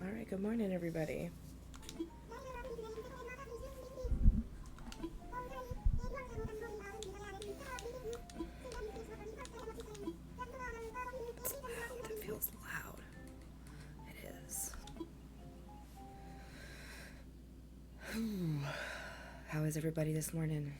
All right, good morning, everybody. That feels loud. It is. How is everybody this morning?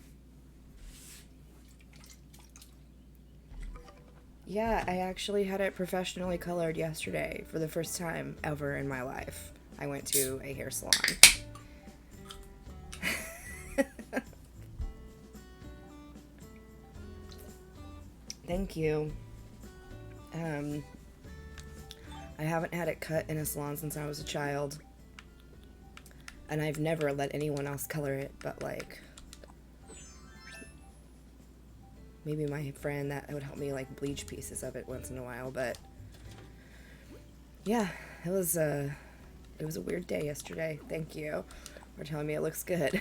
Yeah, I actually had it professionally colored yesterday for the first time ever in my life. I went to a hair salon. Thank you. Um, I haven't had it cut in a salon since I was a child, and I've never let anyone else color it, but like maybe my friend that would help me like bleach pieces of it once in a while. But yeah, it was a weird day yesterday. Thank you for telling me it looks good.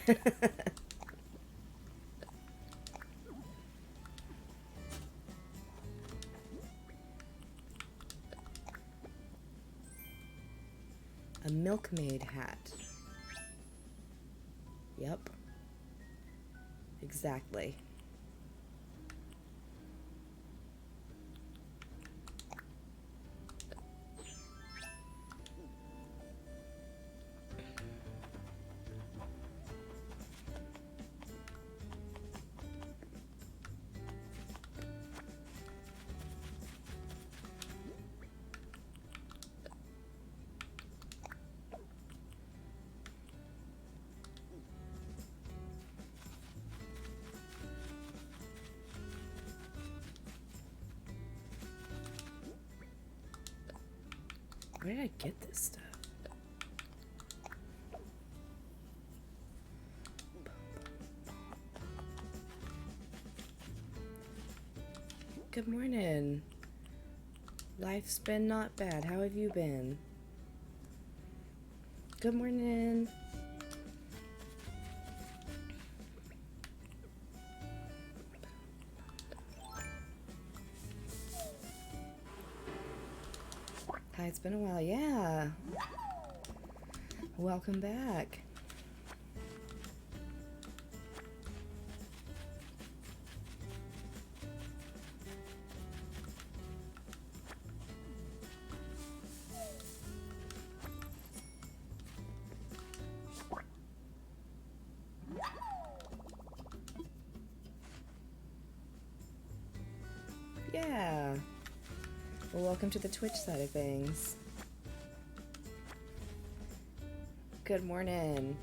A milkmaid hat. Yep. Exactly. Where did I get this stuff? Good morning. Life's been not bad. How have you been? Good morning. Hi, it's been a while. Yeah. Welcome back. Yeah. Well, welcome to the Twitch side of things. Good morning.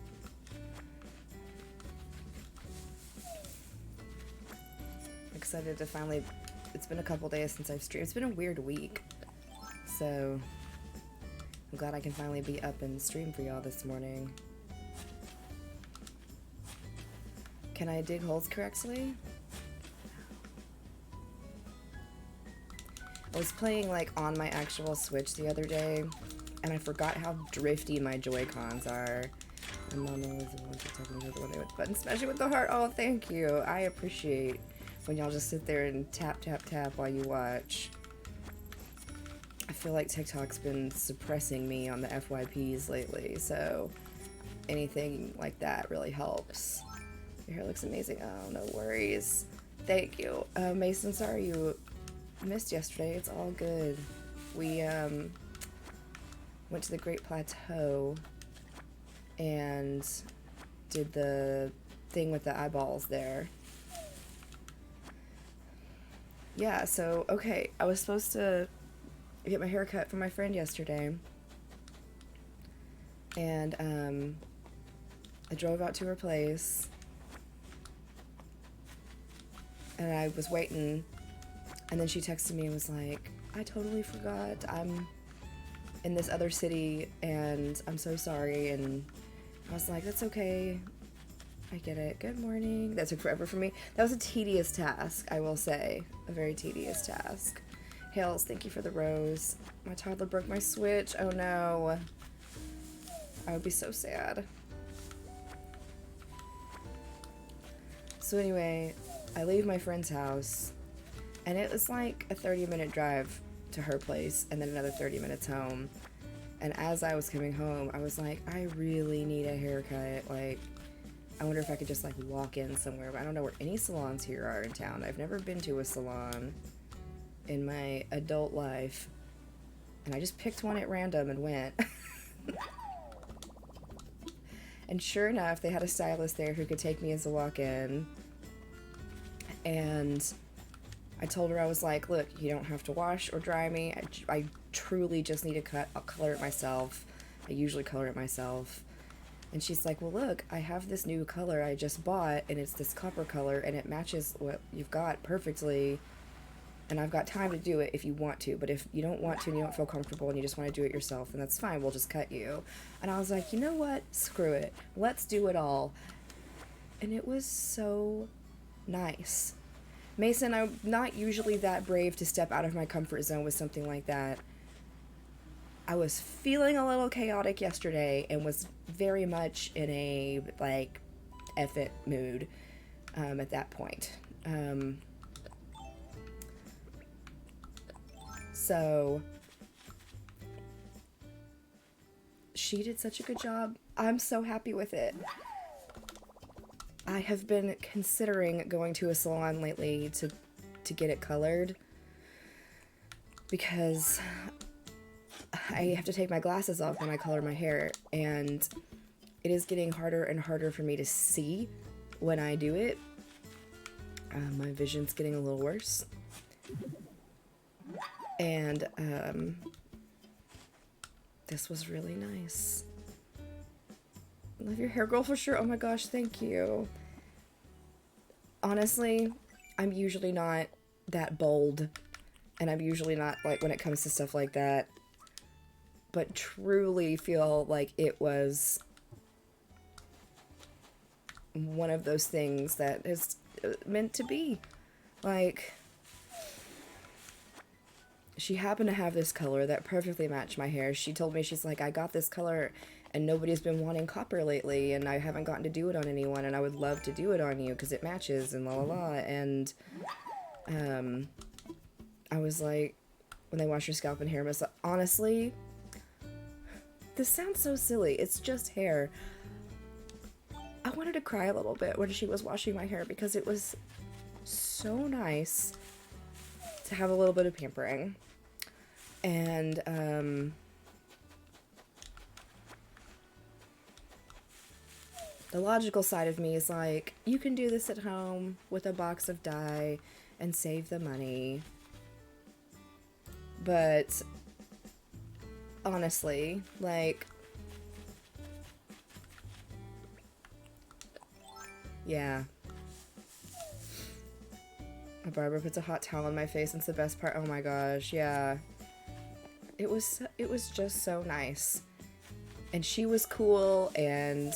Excited to finally... It's been a couple days since I've streamed. It's been a weird week. So, I'm glad I can finally be up and stream for y'all this morning. Can I dig holes correctly? I was playing like on my actual Switch the other day, and I forgot how drifty my Joy-Cons are. And Mama was the one to tell me the one with the button smashing with the heart. Oh, thank you. I appreciate when y'all just sit there and tap, tap, tap while you watch. I feel like TikTok's been suppressing me on the FYPs lately, so anything like that really helps. Your hair looks amazing. Oh, no worries. Thank you. Mason, sorry you missed yesterday. It's all good. We went to the Great Plateau and did the thing with the eyeballs there. Yeah, so, okay, I was supposed to get my hair cut from my friend yesterday, and I drove out to her place, and I was waiting, and then she texted me and was like, I totally forgot, I'm in this other city, and I'm so sorry. And I was like, that's okay, I get it. Good morning. That took forever for me. That was a tedious task, I will say. A very tedious task. Hales, thank you for the rose. My toddler broke my Switch. Oh no. I would be so sad. So anyway, I leave my friend's house, and it was like a 30-minute drive to her place, and then another 30 minutes home. And as I was coming home, I was like, I really need a haircut. Like, I wonder if I could just like walk in somewhere, but I don't know where any salons here are in town. I've never been to a salon in my adult life. And I just picked one at random and went. And sure enough, they had a stylist there who could take me as a walk-in. And I told her, I was like, look, you don't have to wash or dry me. I truly just need a cut. I'll color it myself. I usually color it myself. And she's like, well, look, I have this new color I just bought, and it's this copper color, and it matches what you've got perfectly. And I've got time to do it if you want to. But if you don't want to and you don't feel comfortable and you just want to do it yourself, then that's fine. We'll just cut you. And I was like, you know what? Screw it. Let's do it all. And it was so nice. Mason, I'm not usually that brave to step out of my comfort zone with something like that. I was feeling a little chaotic yesterday and was very much in a, like, F it mood at that point. So she did such a good job. I'm so happy with it. I have been considering going to a salon lately to get it colored because I have to take my glasses off when I color my hair, and it is getting harder and harder for me to see when I do it. My vision's getting a little worse. And this was really nice. Love your hair, girl, for sure. Oh my gosh, thank you. Honestly, I'm usually not that bold, and I'm usually not, like, when it comes to stuff like that, but truly feel like it was one of those things that is meant to be. Like, she happened to have this color that perfectly matched my hair. She told me, she's like, I got this color and nobody's been wanting copper lately, and I haven't gotten to do it on anyone, and I would love to do it on you because it matches and la la la. And I was like, when they wash your scalp and hair mist, honestly, this sounds so silly. It's just hair. I wanted to cry a little bit when she was washing my hair because it was so nice to have a little bit of pampering. And the logical side of me is like, you can do this at home with a box of dye and save the money. But honestly, like, yeah. A barber puts a hot towel on my face, and it's the best part. Oh my gosh, yeah. It was just so nice. And she was cool, and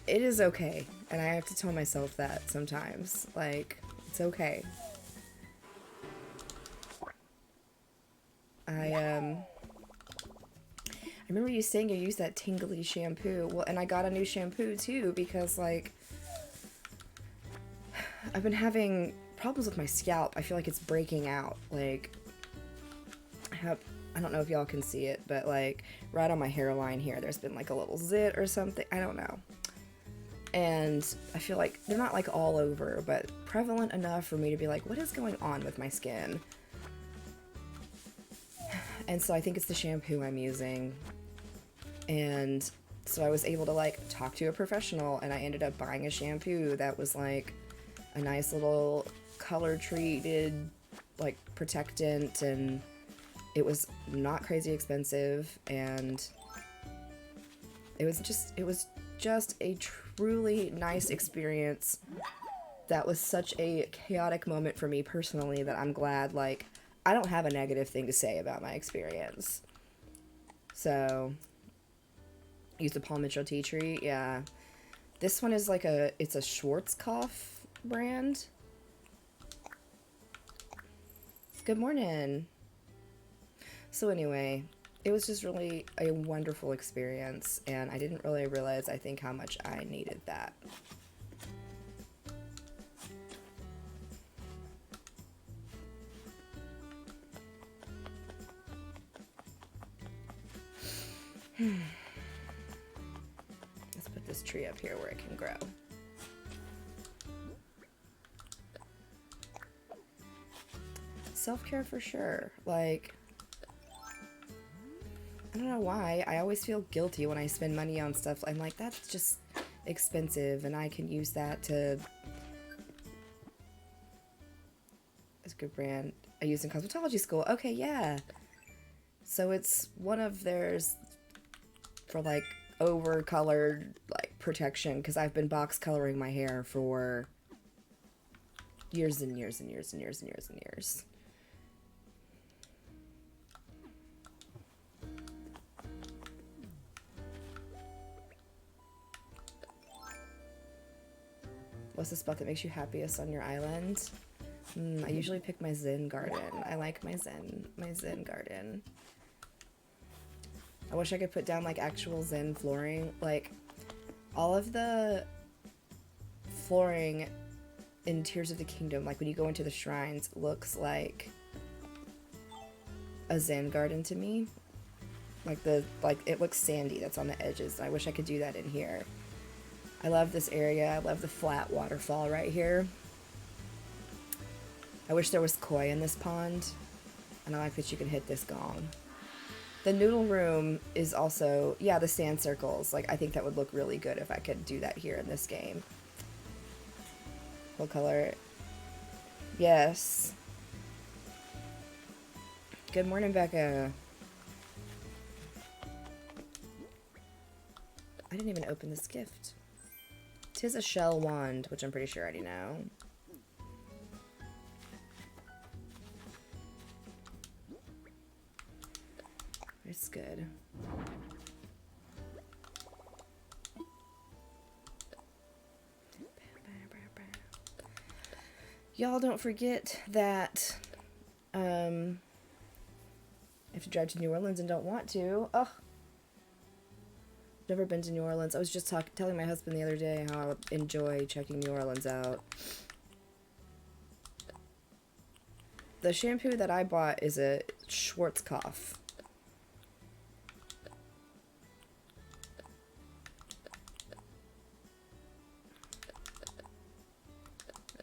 it is okay. And I have to tell myself that sometimes. Like, it's okay. I remember you saying you used that tingly shampoo. Well, and I got a new shampoo too because, like, I've been having problems with my scalp. I feel like it's breaking out. Like, I don't know if y'all can see it, but, like, right on my hairline here, there's been, like, a little zit or something. I don't know. And I feel like they're not, like, all over, but prevalent enough for me to be like, what is going on with my skin? And so I think it's the shampoo I'm using. And so I was able to, like, talk to a professional, and I ended up buying a shampoo that was, like, a nice little color-treated, like, protectant, and it was not crazy expensive, and it was just a truly nice experience. That was such a chaotic moment for me personally that I'm glad, like, I don't have a negative thing to say about my experience. So, use the Paul Mitchell tea tree, yeah. This one is like it's a Schwarzkopf brand. Good morning. So anyway, it was just really a wonderful experience, and I didn't really realize, I think, how much I needed that. Let's put this tree up here where it can grow. Self-care for sure. Like, I don't know why. I always feel guilty when I spend money on stuff. I'm like, that's just expensive, and I can use that to... It's a good brand. I use in cosmetology school. Okay, yeah. So it's one of theirs for, like, over-colored, like, protection, because I've been box coloring my hair for years and years and years and years and years and years. What's the spot that makes you happiest on your island? I usually pick my Zen garden. I like my Zen garden. I wish I could put down like actual Zen flooring. Like all of the flooring in Tears of the Kingdom, like when you go into the shrines, looks like a Zen garden to me. Like it looks sandy that's on the edges. I wish I could do that in here. I love this area. I love the flat waterfall right here. I wish there was koi in this pond. And I like that you can hit this gong. The noodle room is also, yeah, the sand circles. Like, I think that would look really good if I could do that here in this game. What color? Yes. Good morning, Becca. I didn't even open this gift. 'Tis a shell wand, which I'm pretty sure I already know. It's good. Y'all don't forget that if you drive to New Orleans and don't want to, ugh. Never been to New Orleans. I was just telling my husband the other day how I enjoy checking New Orleans out. The shampoo that I bought is a Schwarzkopf.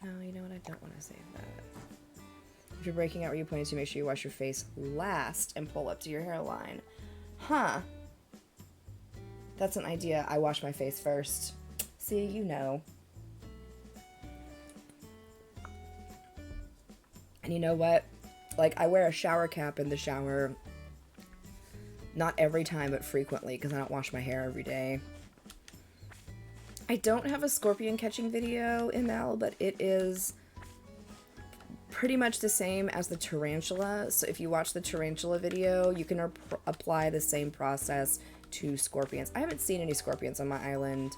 No, you know what? I don't want to save that. If you're breaking out where you pointed to, make sure you wash your face last and pull up to your hairline. Huh. That's an idea. I wash my face first. See, you know. And you know what? Like, I wear a shower cap in the shower. Not every time, but frequently, because I don't wash my hair every day. I don't have a scorpion catching video, ML, but it is pretty much the same as the tarantula. So if you watch the tarantula video, you can apply the same process to scorpions. I haven't seen any scorpions on my island.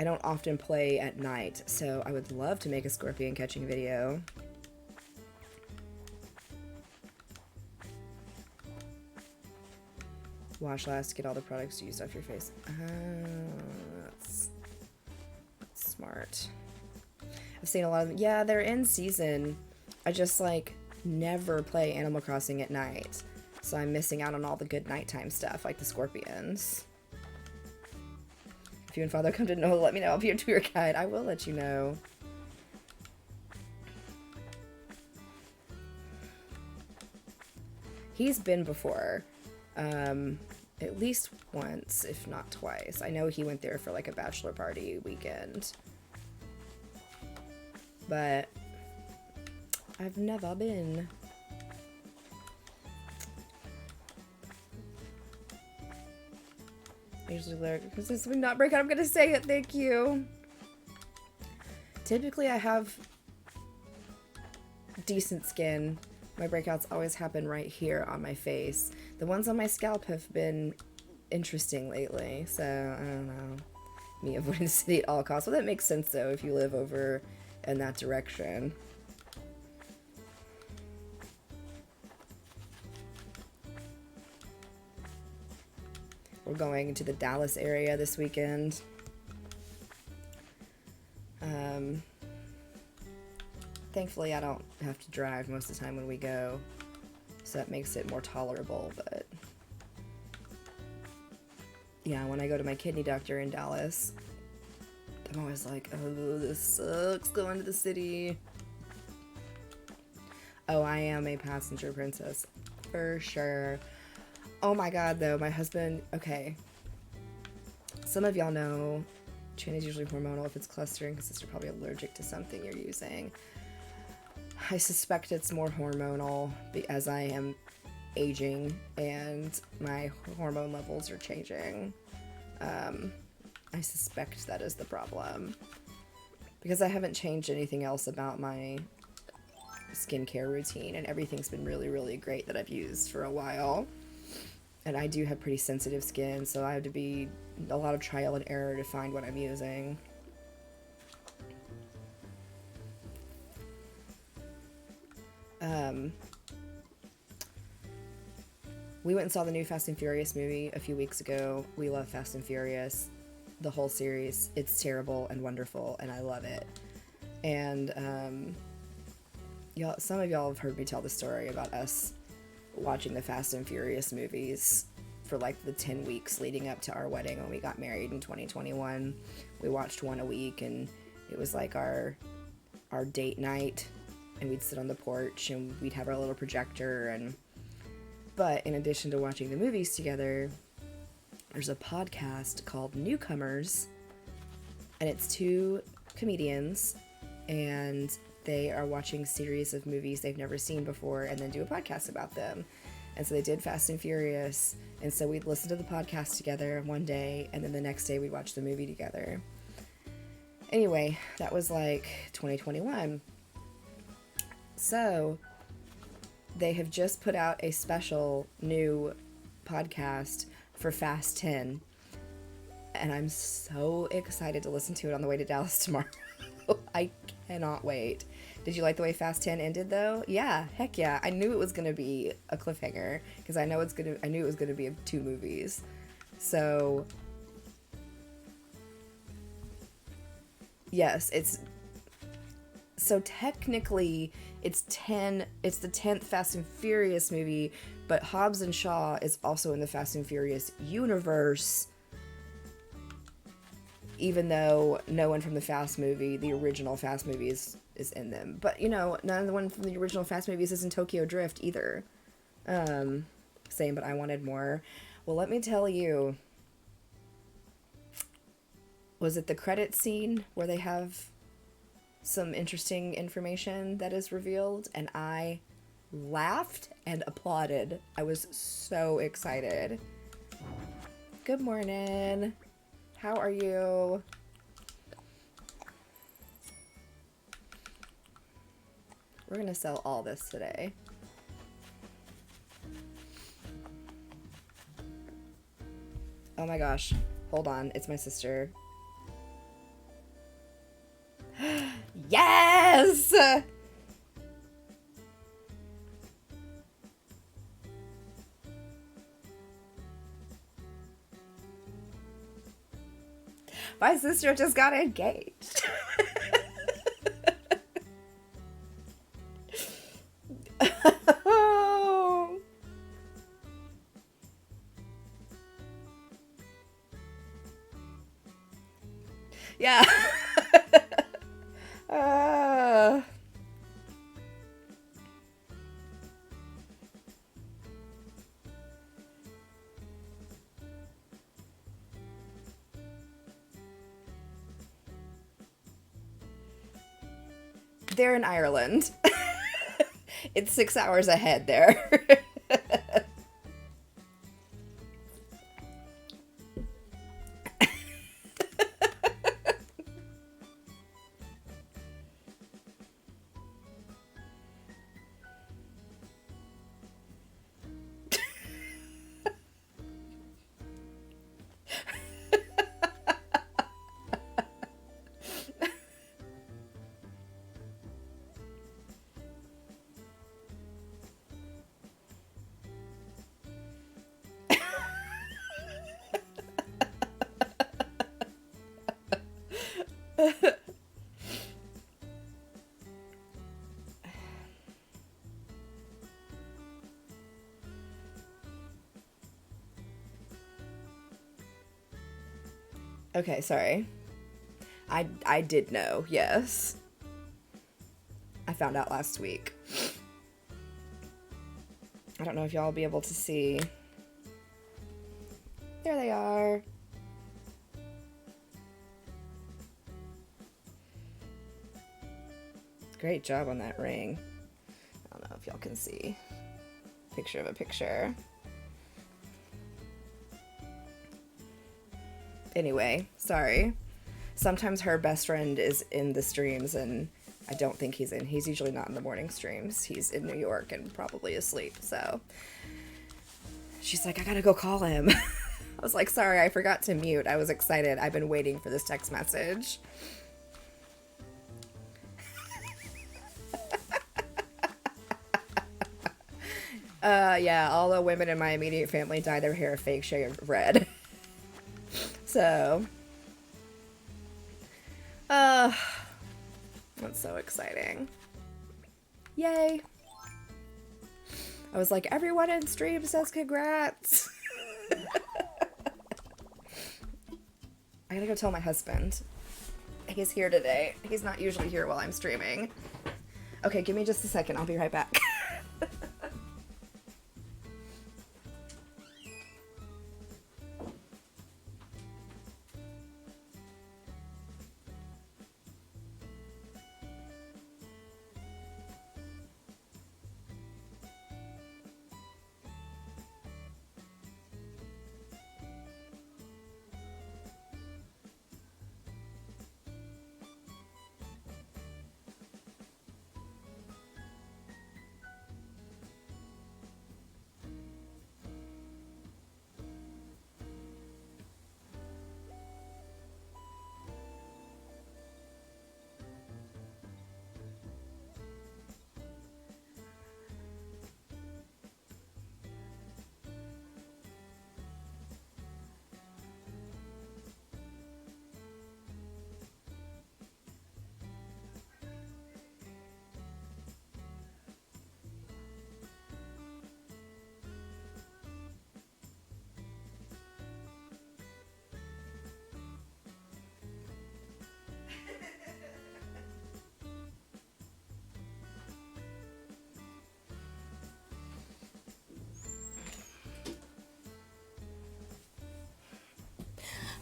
I don't often play at night, so I would love to make a scorpion catching video. Wash last, get all the products used off your face. That's smart. I've seen a lot of them. Yeah, they're in season. I just like never play Animal Crossing at night. So I'm missing out on all the good nighttime stuff, like the scorpions. If you and Father come to know, let me know. I'll be your tour guide. I will let you know. He's been before. At least once, if not twice. I know he went there for like a bachelor party weekend. But I've never been. I usually lyric because this would not break out. I'm gonna say it. Thank you. Typically, I have decent skin. My breakouts always happen right here on my face. The ones on my scalp have been interesting lately, so I don't know. Me avoiding the city at all costs. Well, that makes sense though if you live over in that direction. We're going to the Dallas area this weekend. Thankfully, I don't have to drive most of the time when we go, so that makes it more tolerable, but yeah, when I go to my kidney doctor in Dallas, I'm always like, oh, this sucks going to the city. Oh, I am a passenger princess. For sure. Oh my god, though, my husband... Okay. Some of y'all know Chin is usually hormonal if it's clustering because you're probably allergic to something you're using. I suspect it's more hormonal as I am aging and my hormone levels are changing. I suspect that is the problem. Because I haven't changed anything else about my skincare routine, and everything's been really, really great that I've used for a while. And I do have pretty sensitive skin, so I have to be a lot of trial and error to find what I'm using. We went and saw the new Fast and Furious movie a few weeks ago. We love Fast and Furious, the whole series. It's terrible and wonderful, and I love it. And y'all, some of y'all have heard me tell the story about us watching the Fast and Furious movies for like the 10 weeks leading up to our wedding when we got married in 2021. We watched one a week, and it was like our date night, and we'd sit on the porch and we'd have our little projector. But in addition to watching the movies together, there's a podcast called Newcomers, and it's two comedians, and they are watching series of movies they've never seen before and then do a podcast about them. And so they did Fast and Furious, and so we'd listen to the podcast together one day, and then the next day we'd watch the movie together. Anyway, that was like 2021. So they have just put out a special new podcast for Fast 10, and I'm so excited to listen to it on the way to Dallas tomorrow. I cannot wait. Did you like the way Fast 10 ended, though? Yeah, heck yeah. I knew it was going to be a cliffhanger, because I knew it was going to be 2 movies. So yes, so technically it's the 10th Fast and Furious movie, but Hobbs and Shaw is also in the Fast and Furious universe, even though no one from the original Fast movies is in them. But, none of the one from the original Fast movies is in Tokyo Drift either. Same, but I wanted more. Well, let me tell you, was it the credit scene where they have some interesting information that is revealed, and I laughed and applauded. I was so excited. Good morning. How are you? We're gonna sell all this today. Oh my gosh. Hold on. It's my sister. Yes! My sister just got engaged. Yeah. They're in Ireland. It's 6 hours ahead there. Okay, sorry. I did know, yes. I found out last week. I don't know if y'all will be able to see. There they are. Great job on that ring. I don't know if y'all can see. Picture of a picture. Anyway, sorry. Sometimes her best friend is in the streams and I don't think he's in. He's usually not in the morning streams. He's in New York and probably asleep. So she's like, I gotta go call him. I was like, sorry, I forgot to mute. I was excited. I've been waiting for this text message. Yeah, all the women in my immediate family dye their hair fake shade of red. So, that's so exciting. Yay. I was like, everyone in stream says congrats. I gotta go tell my husband. He's here today. He's not usually here while I'm streaming. Okay, give me just a second. I'll be right back.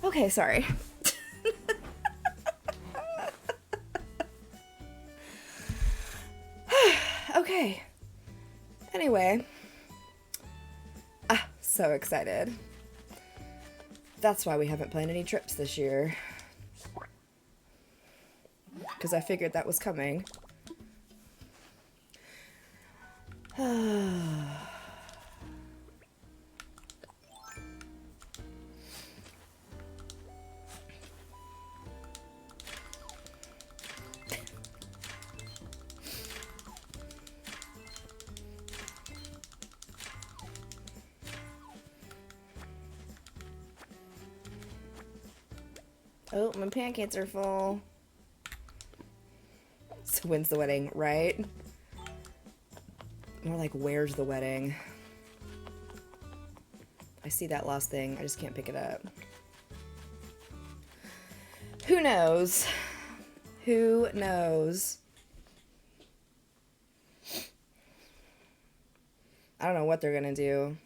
Okay, sorry. Okay. Anyway. So excited. That's why we haven't planned any trips this year. Because I figured that was coming. Oh, my pancakes are full. So when's the wedding, right? More like, where's the wedding? I see that last thing. I just can't pick it up. Who knows? Who knows? I don't know what they're gonna do.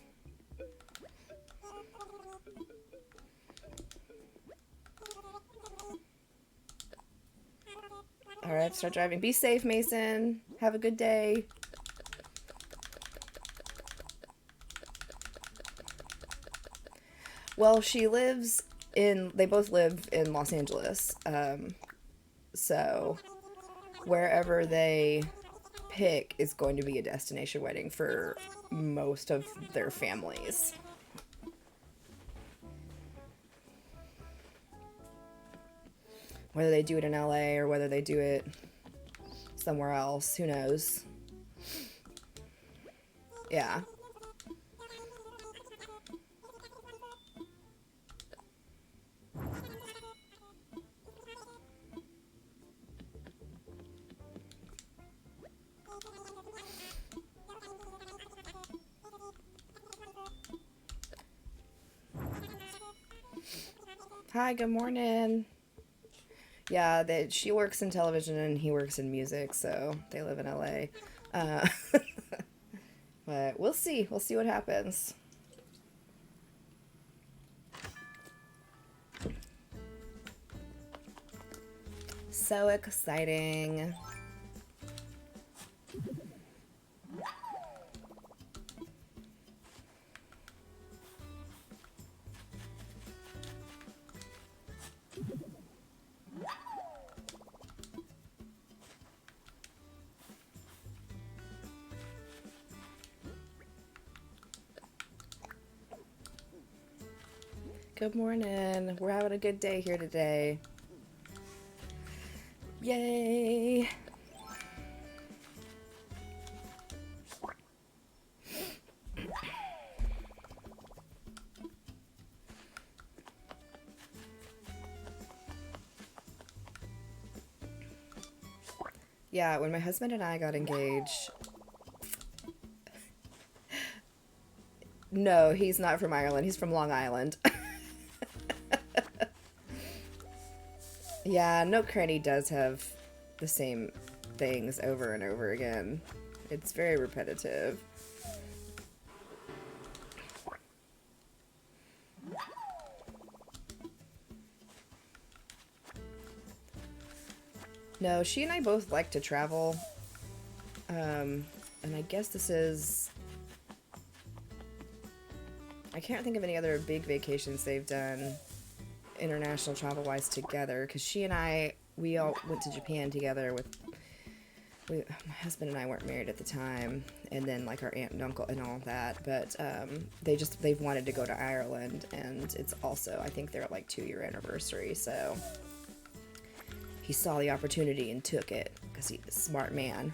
Alright, start driving. Be safe, Mason. Have a good day. Well, she lives in... They both live in Los Angeles. So, wherever they pick is going to be a destination wedding for most of their families. Whether they do it in LA or whether they do it somewhere else, who knows? Yeah. Hi, good morning. Yeah, she works in television and he works in music, so they live in LA. Uh, but we'll see. We'll see what happens. So exciting. Good morning. We're having a good day here today. Yay. Yeah, when my husband and I got engaged, no, he's not from Ireland. He's from Long Island. Yeah, Nook Cranny does have the same things over and over again. It's very repetitive. No, she and I both like to travel. And I guess this is... I can't think of any other big vacations they've done international travel-wise together, because she and I, we all went to Japan together with... my husband and I weren't married at the time, and then like our aunt and uncle and all that, but they've wanted to go to Ireland, and it's also, I think they're at like 2-year anniversary, so he saw the opportunity and took it because he's a smart man.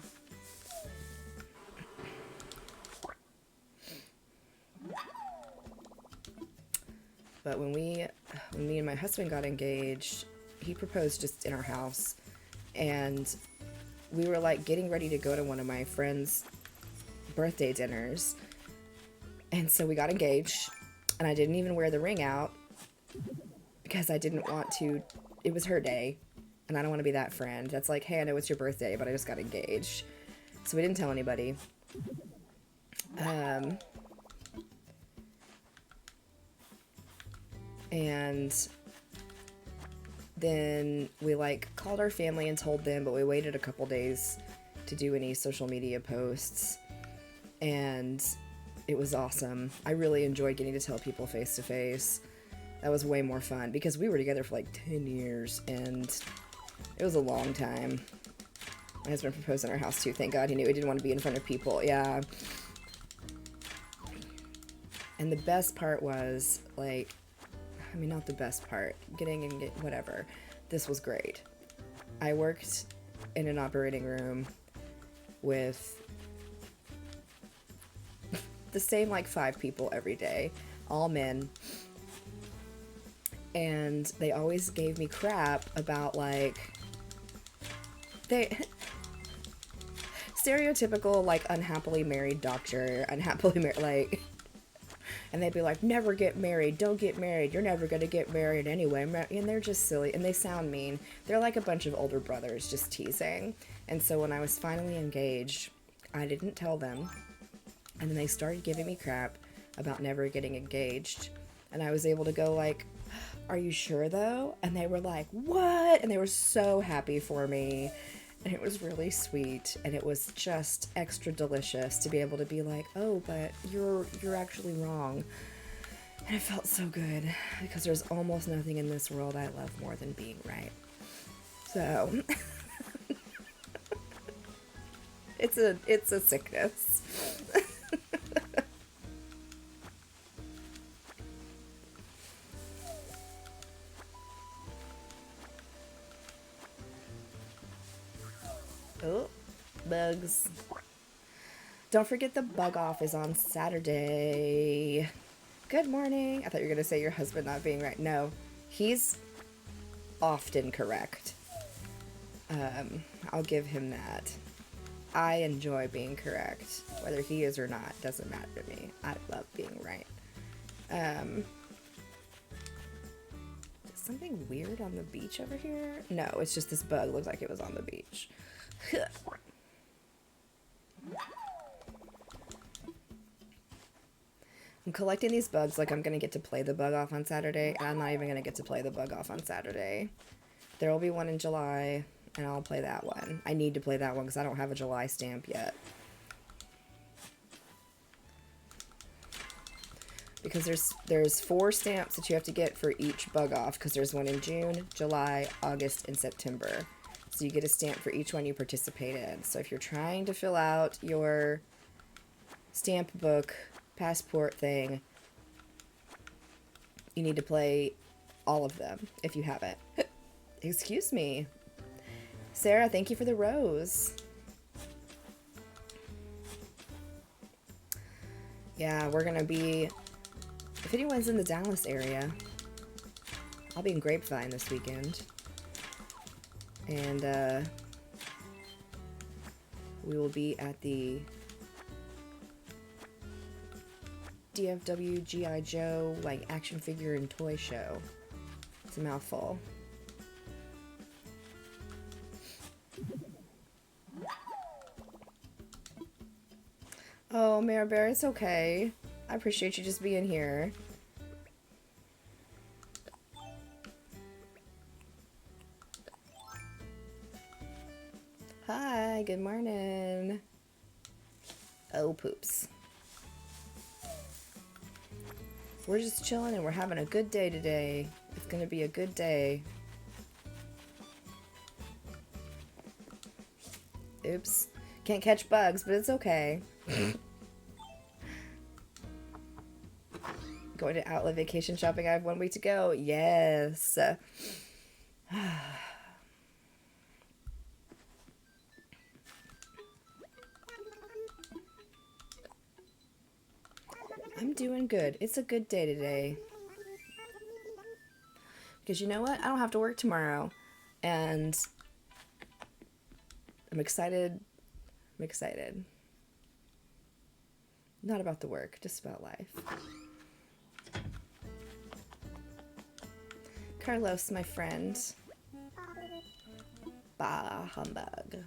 But when me and my husband got engaged, he proposed just in our house, and we were like getting ready to go to one of my friends' birthday dinners, and so we got engaged, and I didn't even wear the ring out because I didn't want to. It was her day, and I don't want to be that friend that's like, hey, I know it's your birthday, but I just got engaged. So we didn't tell anybody. And then we like called our family and told them, but we waited a couple days to do any social media posts, and it was awesome. I really enjoyed getting to tell people face to face. That was way more fun because we were together for like 10 years, and it was a long time. My husband proposed in our house too. Thank God he knew he didn't want to be in front of people. Yeah. And the best part was, like, I mean, not the best part, whatever. This was great. I worked in an operating room with the same, like, 5 people every day, all men. And they always gave me crap about, like, stereotypical, like, unhappily married doctor, like, and they'd be like, never get married, don't get married, you're never gonna get married anyway, and they're just silly, and they sound mean. They're like a bunch of older brothers just teasing. And so when I was finally engaged, I didn't tell them, and then they started giving me crap about never getting engaged, and I was able to go like, are you sure though? And they were like, what? And they were so happy for me. And it was really sweet, and it was just extra delicious to be able to be like, oh, but you're actually wrong. And it felt so good, because there's almost nothing in this world I love more than being right. So it's a sickness. Oh, bugs. Don't forget the bug off is on Saturday. Good morning. I thought you were going to say your husband not being right. No, he's often correct. I'll give him that. I enjoy being correct. Whether he is or not, doesn't matter to me. I love being right. Just something weird on the beach over here? No, it's just this bug looks like it was on the beach. I'm collecting these bugs like I'm going to get to play the bug off on Saturday, and I'm not even going to get to play the bug off on Saturday. There will be one in July, and I'll play that one. I need to play that one because I don't have a July stamp yet. Because there's 4 stamps that you have to get for each bug off, because there's one in June, July, August, and September. So you get a stamp for each one you participate in. So if you're trying to fill out your stamp book passport thing, you need to play all of them if you haven't. Excuse me. Sarah, thank you for the rose. Yeah, we're gonna be, if anyone's in the Dallas area, I'll be in Grapevine this weekend. And we will be at the DFW G.I. Joe like action figure and toy show. It's a mouthful. Oh, Mare Bear, it's okay. I appreciate you just being here. Hi, good morning. Oh, poops. We're just chilling and we're having a good day today. It's gonna be a good day. Oops. Can't catch bugs, but it's okay. Going to outlet vacation shopping. I have 1 week to go. Yes. I'm doing good. It's a good day today. Because you know what? I don't have to work tomorrow. And I'm excited. I'm excited. Not about the work, just about life. Carlos, my friend. Bah, humbug.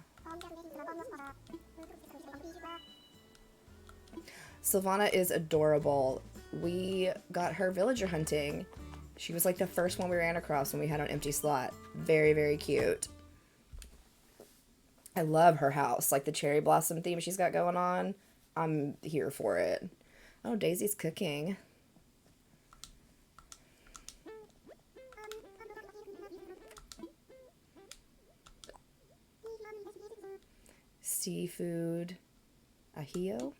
Sylvana is adorable. We got her villager hunting. She was like the first one we ran across when we had an empty slot. Very, very cute. I love her house. Like the cherry blossom theme she's got going on. I'm here for it. Oh, Daisy's cooking. Seafood. Ahio?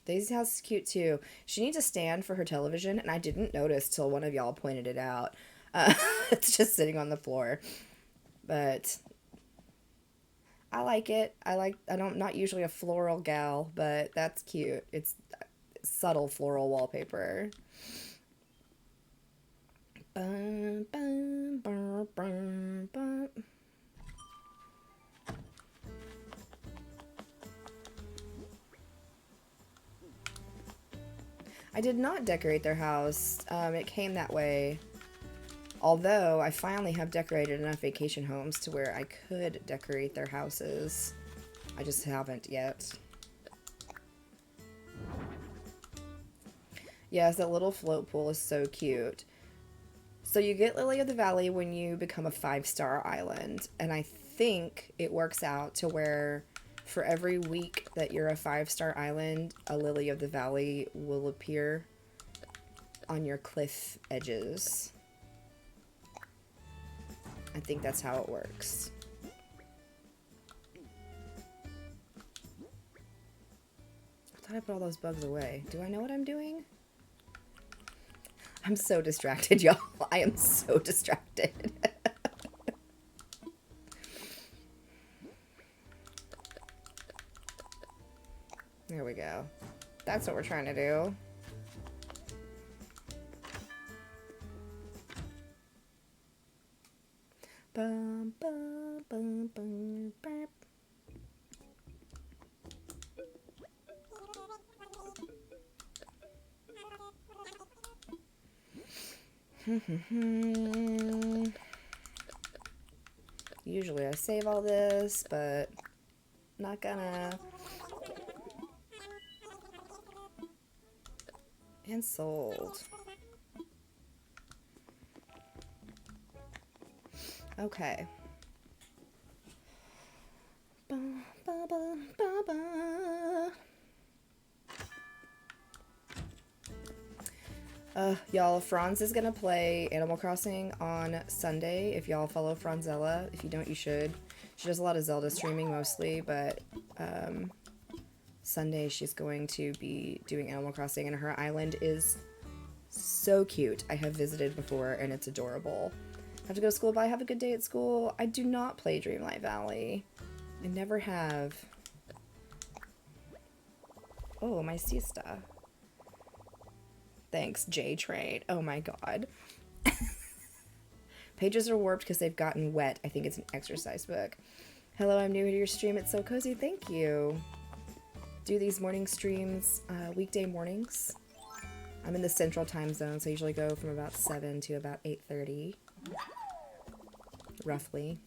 Daisy's house is cute too. She needs a stand for her television, and I didn't notice till one of y'all pointed it out. It's just sitting on the floor. But I like it. I'm not usually a floral gal, but that's cute. It's subtle floral wallpaper. Bum, bum, bum, bum, bum. I did not decorate their house. It came that way. Although, I finally have decorated enough vacation homes to where I could decorate their houses. I just haven't yet. Yes, that little float pool is so cute. So you get Lily of the Valley when you become a 5-star island. And I think it works out to where for every week that you're a 5-star island, a Lily of the Valley will appear on your cliff edges. I think that's how it works. I thought I put all those bugs away. Do I know what I'm doing? I'm so distracted, y'all. I am so distracted. There we go. That's what we're trying to do. Bum, bum, bum, bum, bum. Usually I save all this, but not gonna. And sold. Okay. Ba, ba, ba, ba, ba. Y'all, Franz is gonna play Animal Crossing on Sunday. If y'all follow Franzella, if you don't, you should. She does a lot of Zelda streaming mostly, but Sunday she's going to be doing Animal Crossing, and her island is so cute. I have visited before, and it's adorable. Have to go to school. Bye. Have a good day at school. I do not play Dreamlight Valley. I never have. Oh, my siesta. Thanks, J-Train. Oh my god. Pages are warped because they've gotten wet. I think it's an exercise book. Hello, I'm new to your stream. It's so cozy. Thank you. Do these morning streams weekday mornings. I'm in the central time zone, so I usually go from about 7 to about 8:30. Roughly.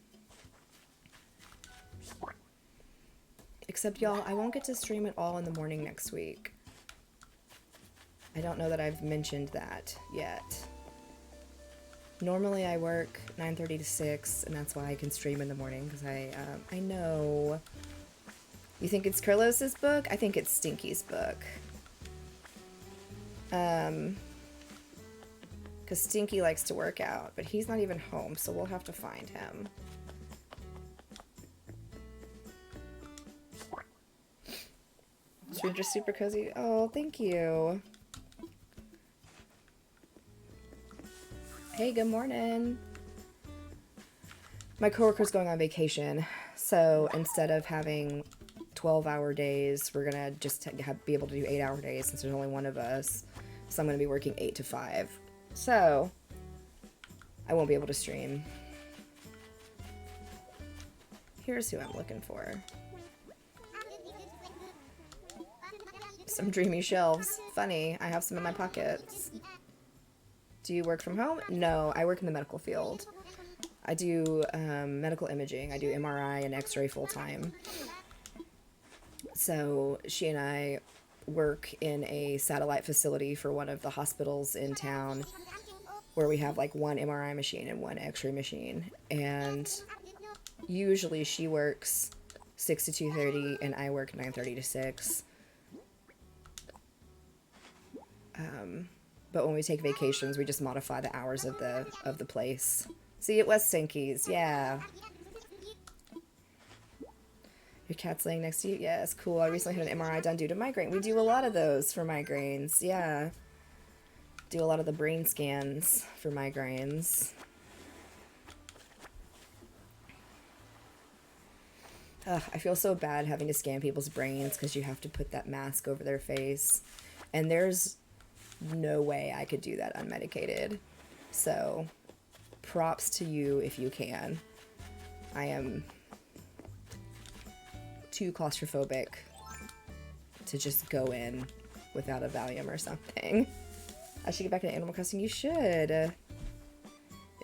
Except, y'all, I won't get to stream it all in the morning next week. I don't know that I've mentioned that yet. Normally I work 9:30 to 6, and that's why I can stream in the morning, because I know. You think it's Carlos's book? I think it's Stinky's book. Because Stinky likes to work out, but he's not even home, so we'll have to find him. Stream's just super cozy. Oh, thank you. Hey, good morning. My coworker's going on vacation, so instead of having 12-hour days, we're gonna just be able to do 8-hour days since there's only one of us. So I'm gonna be working 8 to 5. So I won't be able to stream. Here's who I'm looking for. Some dreamy shelves. Funny, I have some in my pockets. Do you work from home? No, I work in the medical field. I do medical imaging. I do MRI and X-ray full-time. So she and I work in a satellite facility for one of the hospitals in town where we have like one MRI machine and one X-ray machine. And usually she works 6 to 2:30 and I work 9:30 to 6. But when we take vacations, we just modify the hours of the place. See, it was Sinky's, yeah. Your cat's laying next to you? Yes, cool. I recently had an MRI done due to migraine. We do a lot of those for migraines, yeah. Do a lot of the brain scans for migraines. Ugh, I feel so bad having to scan people's brains because you have to put that mask over their face. And there's no way I could do that unmedicated. So, props to you if you can. I am too claustrophobic to just go in without a Valium or something. I should get back to Animal Crossing. You should. It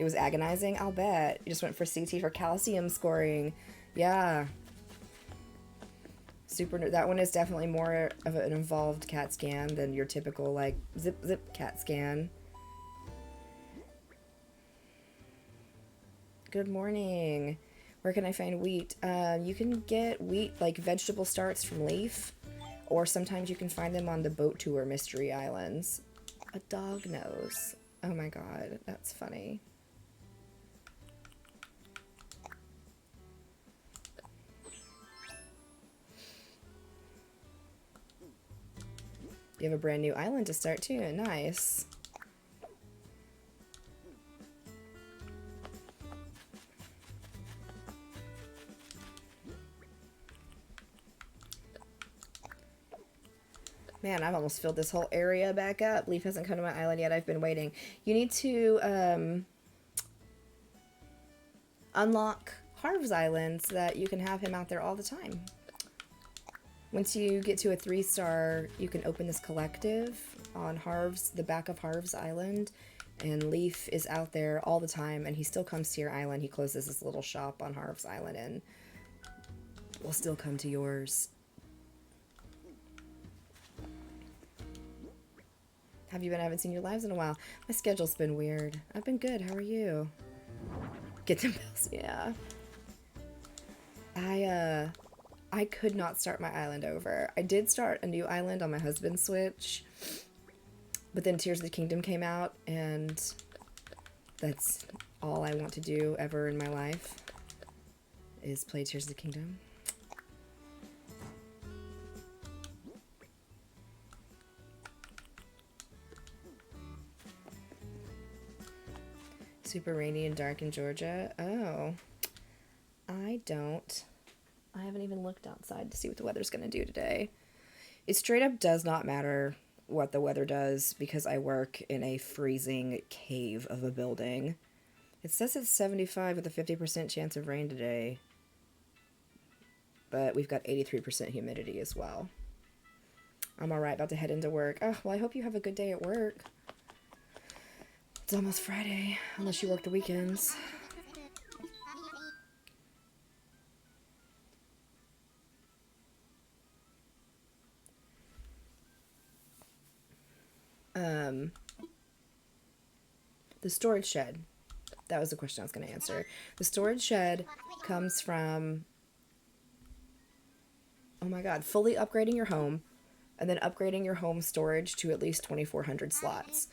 was agonizing, I'll bet. You just went for CT for calcium scoring. Yeah. That one is definitely more of an involved CAT scan than your typical, like, zip CAT scan. Good morning. Where can I find wheat? You can get wheat, like vegetable starts from Leaf, or sometimes you can find them on the boat tour Mystery Islands. A dog nose. Oh my god, that's funny. You have a brand new island to start too. Nice. Man, I've almost filled this whole area back up. Leaf hasn't come to my island yet. I've been waiting. You need to unlock Harv's Island so that you can have him out there all the time. Once you get to a 3-star, you can open this collective on the back of Harv's Island, And Leaf is out there all the time, and he still comes to your island. He closes his little shop on Harv's Island, and will still come to yours. Have you been? I haven't seen your lives in a while. My schedule's been weird. I've been good. How are you? Get them bills. Yeah. I could not start my island over. I did start a new island on my husband's Switch, but then Tears of the Kingdom came out, and that's all I want to do ever in my life is play Tears of the Kingdom. Super rainy and dark in Georgia. Oh, I haven't even looked outside to see what the weather's going to do today. It straight up does not matter what the weather does because I work in a freezing cave of a building. It says it's 75 with a 50% chance of rain today, but we've got 83% humidity as well. I'm alright, about to head into work. Oh, well, I hope you have a good day at work. It's almost Friday, unless you work the weekends. The storage shed. That was the question I was going to answer. The storage shed comes from, oh my god, fully upgrading your home, and then upgrading your home storage to at least 2,400 slots.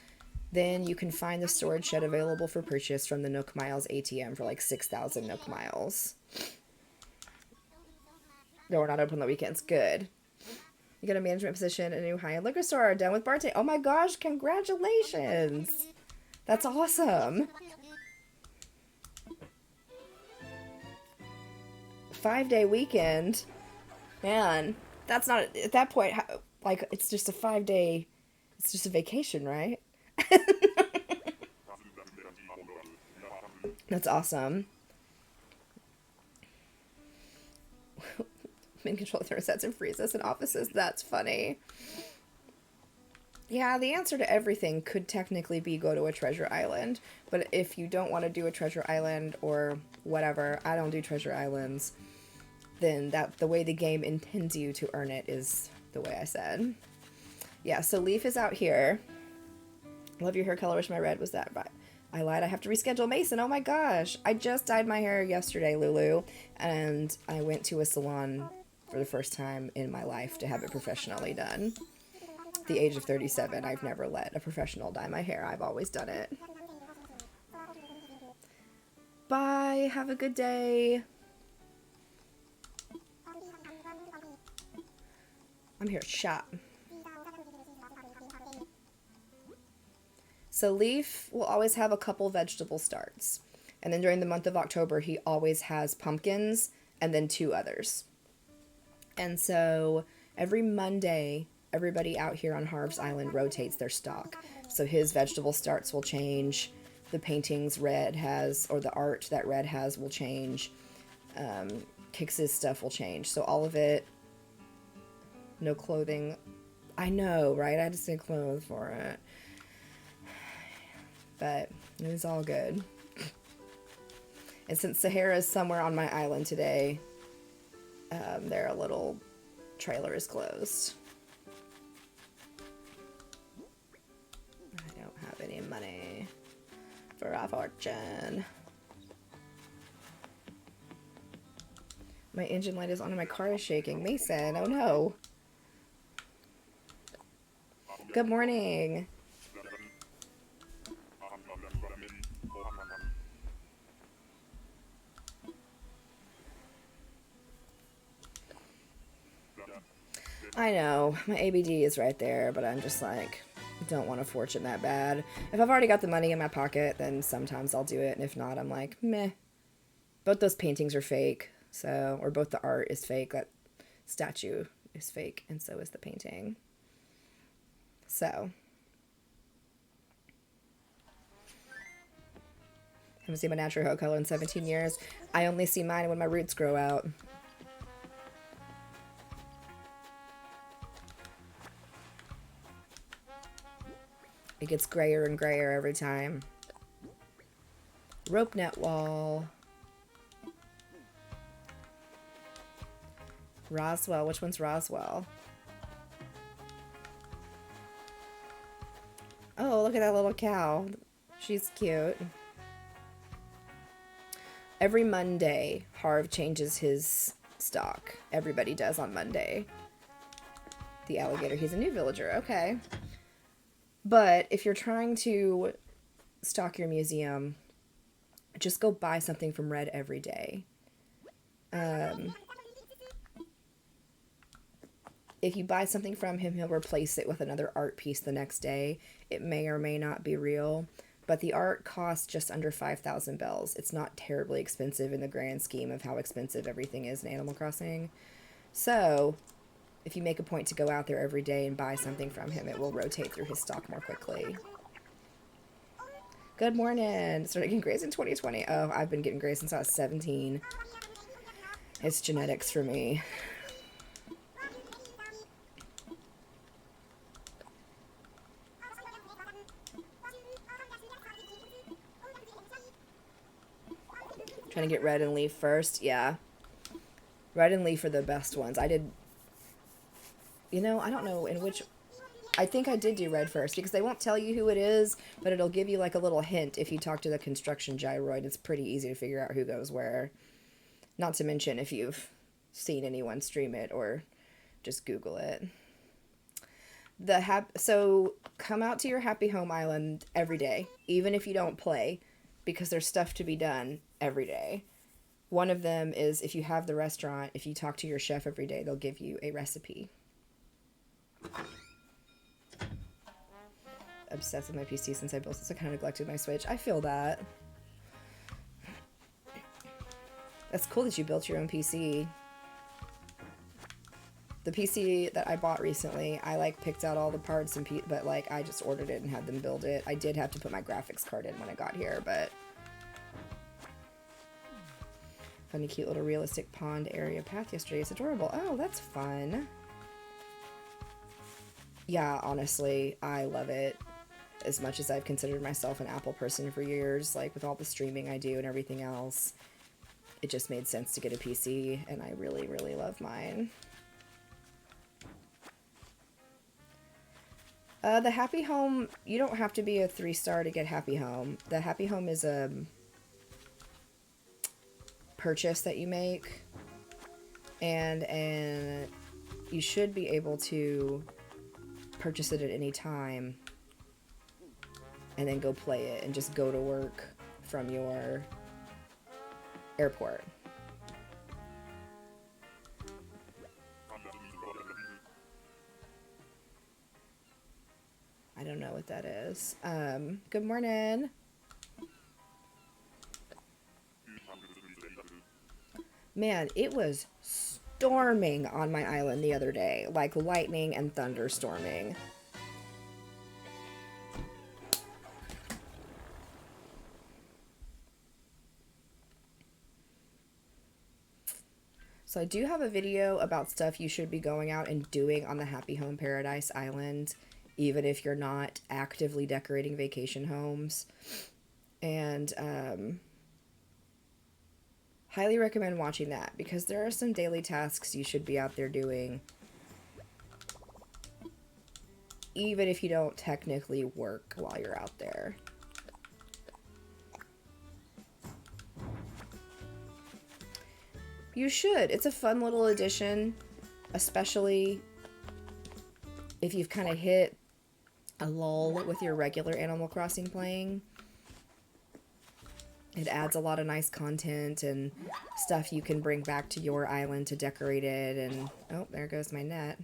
Then you can find the storage shed available for purchase from the Nook Miles ATM for like 6,000 Nook Miles. No, we're not open on the weekends. Good. You got a management position, a new high-end liquor store, done with bartending. Oh my gosh, congratulations. That's awesome. 5-day weekend. Man, that's not, at that point, like, it's just a 5-day, it's just a vacation, right? That's awesome. In control of thermostats and freezes in offices. That's funny. Yeah, the answer to everything could technically be go to a treasure island. But if you don't want to do a treasure island or whatever, I don't do treasure islands, then that the way the game intends you to earn it is the way I said. Yeah, so Leaf is out here. Love your hair color. Wish my red was that right. I lied. I have to reschedule Mason. Oh my gosh. I just dyed my hair yesterday, Lulu. And I went to a salon for the first time in my life to have it professionally done. At the age of 37, I've never let a professional dye my hair. I've always done it. Bye. Have a good day. I'm here to shop. So Leaf will always have a couple vegetable starts. And then during the month of October, he always has pumpkins and then 2 others. And so every Monday, everybody out here on Harv's Island rotates their stock. So his vegetable starts will change. The paintings Red has, or the art that Red has will change. Kix's stuff will change. So all of it, no clothing. I know, right? I had to say clothes for it. But it's all good. And since Sahara's somewhere on my island today, their little trailer is closed. I don't have any money for a fortune. My engine light is on and my car is shaking. Mason, oh no. Good morning. I know, my ABD is right there, but I'm just like, don't want a fortune that bad. If I've already got the money in my pocket, then sometimes I'll do it, and if not, I'm like, meh. Both those paintings are fake, so, or both the art is fake, that statue is fake, and so is the painting. So. Haven't seen my natural hair color in 17 years. I only see mine when my roots grow out. It gets grayer and grayer every time. Rope net wall. Roswell. Which one's Roswell? Oh, look at that little cow. She's cute. Every Monday, Harv changes his stock. Everybody does on Monday. The alligator. He's a new villager. Okay. But if you're trying to stock your museum, just go buy something from Red every day. If you buy something from him, he'll replace it with another art piece the next day. It may or may not be real, but the art costs just under 5,000 bells. It's not terribly expensive in the grand scheme of how expensive everything is in Animal Crossing. So, if you make a point to go out there every day and buy something from him, it will rotate through his stock more quickly. Good morning. Started getting Grace in 2020. Oh, I've been getting Grace since I was 17. It's genetics for me. Trying to get Red and Leaf first. Yeah. Red and Leaf are the best ones. I did... You know, I don't know in which... I think I did do Red first, because they won't tell you who it is, but it'll give you like a little hint if you talk to the construction gyroid. It's pretty easy to figure out who goes where. Not to mention if you've seen anyone stream it or just Google it. So come out to your Happy Home Island every day, even if you don't play, because there's stuff to be done every day. One of them is if you have the restaurant, if you talk to your chef every day, they'll give you a recipe. Obsessed with my PC since I built this. I kind of neglected my Switch. I feel that. That's cool that you built your own PC. The PC that I bought recently, I like picked out all the parts and but like I just ordered it and had them build it. I did have to put my graphics card in when I got here, but funny cute little realistic pond area path yesterday. It's adorable. Oh, that's fun. Yeah, honestly, I love it. As much as I've considered myself an Apple person for years, like with all the streaming I do and everything else, it just made sense to get a PC, and I really, really love mine. The Happy Home, you don't have to be a 3-star to get Happy Home. The Happy Home is a purchase that you make, and you should be able to purchase it at any time and then go play it and just go to work from your airport. I don't know what that is. Good morning. Man, it was storming on my island the other day, like lightning and thunderstorming. So I do have a video about stuff you should be going out and doing on the Happy Home Paradise Island, even if you're not actively decorating vacation homes. And highly recommend watching that, because there are some daily tasks you should be out there doing, even if you don't technically work while you're out there. You should. It's a fun little addition, especially if you've kind of hit a lull with your regular Animal Crossing playing. It adds a lot of nice content and stuff you can bring back to your island to decorate it. And oh, there goes my net.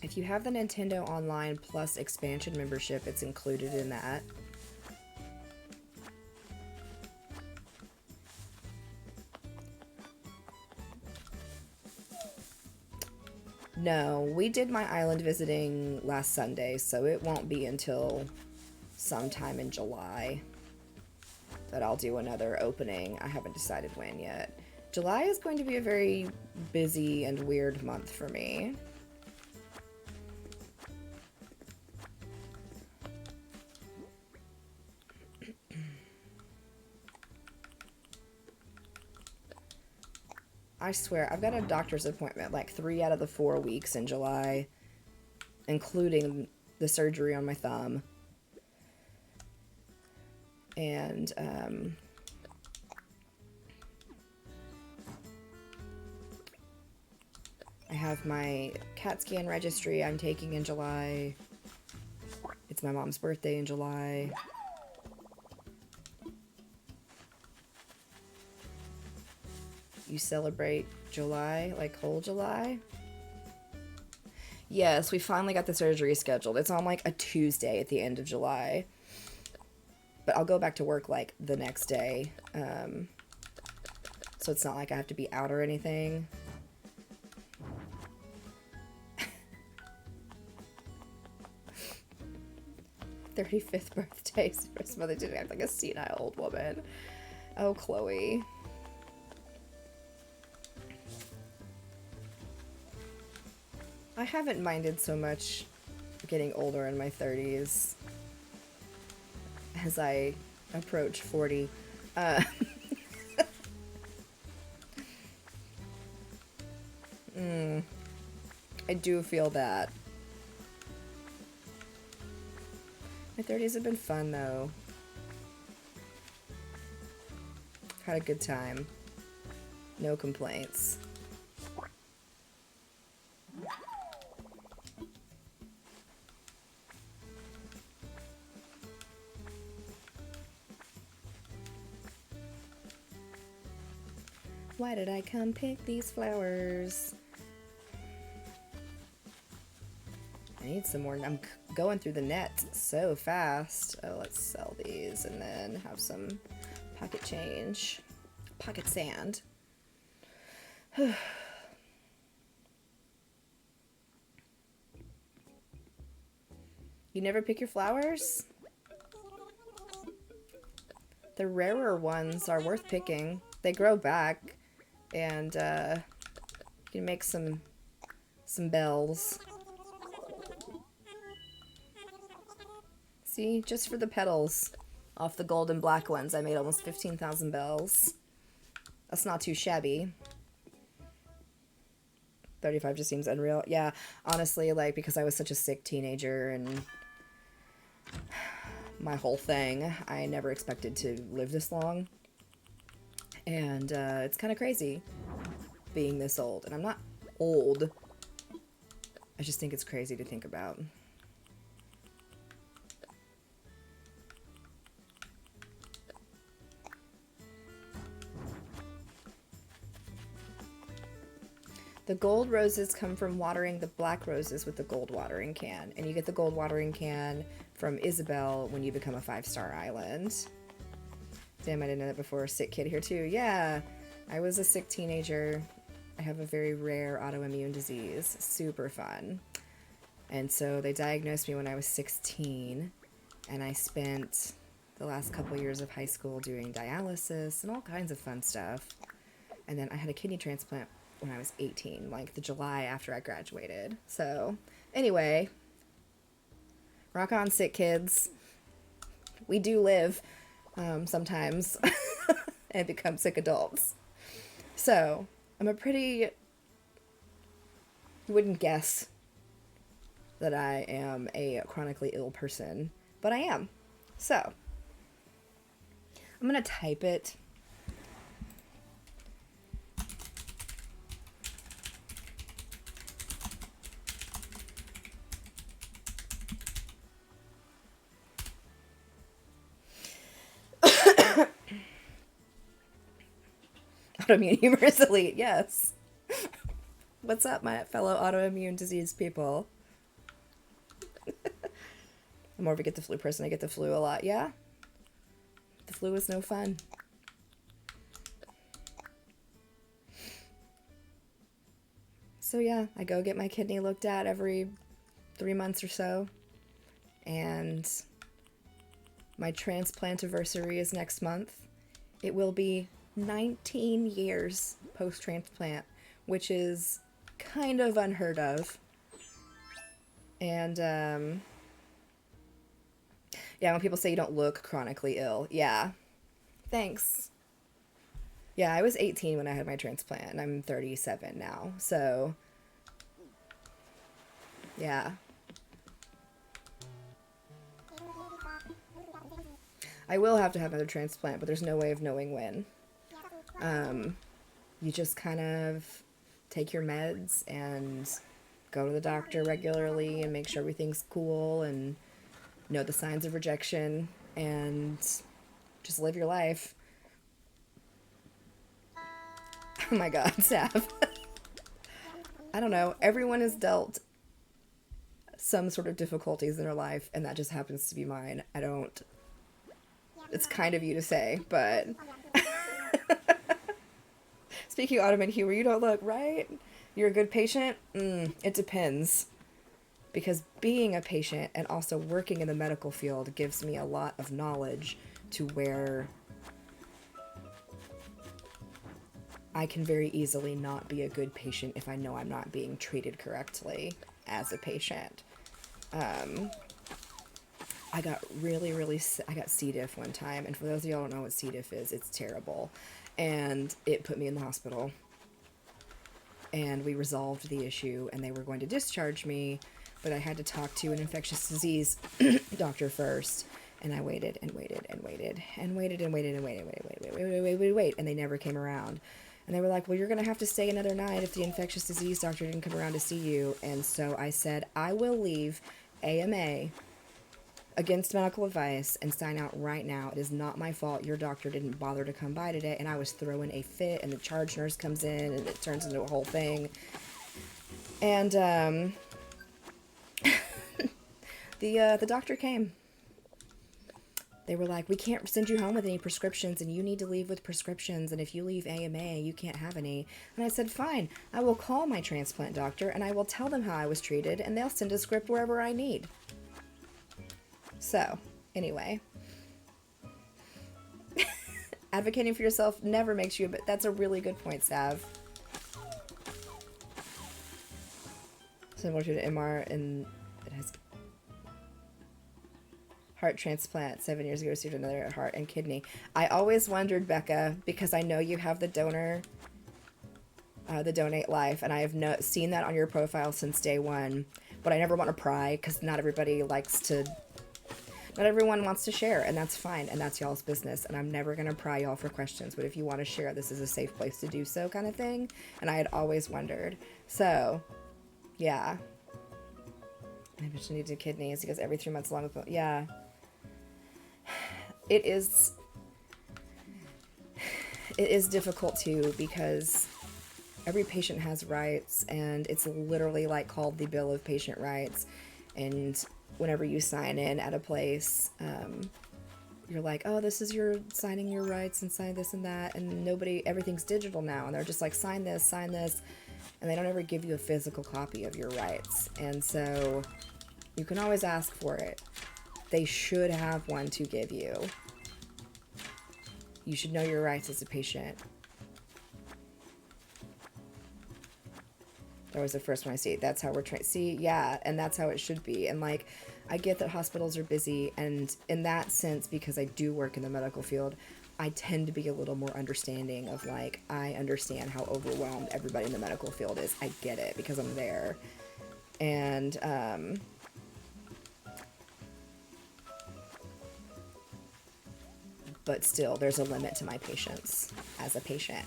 If you have the Nintendo Online Plus expansion membership, it's included in that. No, we did my island visiting last Sunday, so it won't be until sometime in July that I'll do another opening. I haven't decided when yet. July is going to be a very busy and weird month for me. I swear, I've got a doctor's appointment like 3 out of the 4 weeks in July, including the surgery on my thumb. And, I have my CAT scan registry I'm taking in July. It's my mom's birthday in July. You celebrate July, like whole July? Yes, we finally got the surgery scheduled. It's on like a Tuesday at the end of July. But I'll go back to work like the next day. So it's not like I have to be out or anything. 35th birthday. Sarah's mother didn't act like a senile old woman. Oh, Chloe. I haven't minded so much getting older in my 30s as I approach 40. I do feel that. My 30s have been fun, though. Had a good time. No complaints. Why did I come pick these flowers? I need some more. I'm going through the net so fast. Oh, let's sell these and then have some pocket change. Pocket sand. You never pick your flowers? The rarer ones are worth picking. They grow back, and you can make some bells. See, just for the petals off the gold and black ones, I made almost 15,000 bells. That's not too shabby. 35 just seems unreal. Yeah, honestly, like, because I was such a sick teenager and my whole thing, I never expected to live this long. And it's kind of crazy being this old. And I'm not old. I just think it's crazy to think about. The gold roses come from watering the black roses with the gold watering can. And you get the gold watering can from Isabel when you become a 5-star island. Damn, I didn't know that before. Sick kid here too. Yeah, I was a sick teenager. I have a very rare autoimmune disease. Super fun. And so they diagnosed me when I was 16. And I spent the last couple years of high school doing dialysis and all kinds of fun stuff. And then I had a kidney transplant when I was 18, like the July after I graduated. So anyway, rock on, sick kids. We do live sometimes and become sick adults. So I'm a pretty, you wouldn't guess that I am a chronically ill person, but I am. So I'm gonna type it. Autoimmune humorous elite, yes. What's up, my fellow autoimmune disease people? I'm more of a get the flu person. I get the flu a lot. Yeah? The flu is no fun. So yeah, I go get my kidney looked at every 3 months or so. And my transplant anniversary is next month. It will be 19 years post-transplant, which is kind of unheard of. And, yeah, when people say you don't look chronically ill, yeah. Thanks. Yeah, I was 18 when I had my transplant, and I'm 37 now. So, yeah. I will have to have another transplant, but there's no way of knowing when. Um, you just kind of take your meds and go to the doctor regularly and make sure everything's cool and know the signs of rejection and just live your life. Oh my god, Sav. I don't know. Everyone has dealt some sort of difficulties in their life, and that just happens to be mine. I don't. It's kind of you to say, but. Speaking of Ottoman humor, you don't look, right? You're a good patient? It depends. Because being a patient and also working in the medical field gives me a lot of knowledge to where I can very easily not be a good patient if I know I'm not being treated correctly as a patient. I got I got C. diff one time, and for those of y'all who don't know what C. diff is, it's terrible. And it put me in the hospital. And we resolved the issue, and they were going to discharge me, but I had to talk to an infectious disease doctor first. And I waited and waited and waited and waited and waited and waited, and they never came around. And they were like, well, you're going to have to stay another night if the infectious disease doctor didn't come around to see you. And so I said, I will leave AMA against medical advice and sign out right now. It is not my fault your doctor didn't bother to come by today. And I was throwing a fit, and the charge nurse comes in, and it turns into a whole thing. And the doctor came. They were like, we can't send you home with any prescriptions, and you need to leave with prescriptions, and if you leave AMA, you can't have any. And I said, fine, I will call my transplant doctor, and I will tell them how I was treated, and they'll send a script wherever I need. So, anyway. Advocating for yourself never makes you, but that's a really good point, Sav. Similar to the MR, and it has heart transplant 7 years ago, received another heart and kidney. I always wondered, Becca, because I know you have the donate life, and I have seen that on your profile since day one, but I never want to pry, because not everyone wants to share, and that's fine, and that's y'all's business, and I'm never going to pry y'all for questions, but if you want to share, this is a safe place to do so, kind of thing, and I had always wondered. So, yeah. Maybe she needs kidneys, because every 3 months along with, yeah. It is difficult too, because every patient has rights, and it's literally like called the Bill of Patient Rights. And whenever you sign in at a place, you're like, oh, this is your signing your rights and sign this and that, and everything's digital now, and they're just like, sign this, and they don't ever give you a physical copy of your rights. And so you can always ask for it. They should have one to give you. You should know your rights as a patient. That was the first one I see. That's how we're trained. See, yeah, and that's how it should be. And like, I get that hospitals are busy, and in that sense, because I do work in the medical field, I tend to be a little more understanding of like, I understand how overwhelmed everybody in the medical field is. I get it because I'm there. And, but still, there's a limit to my patience as a patient.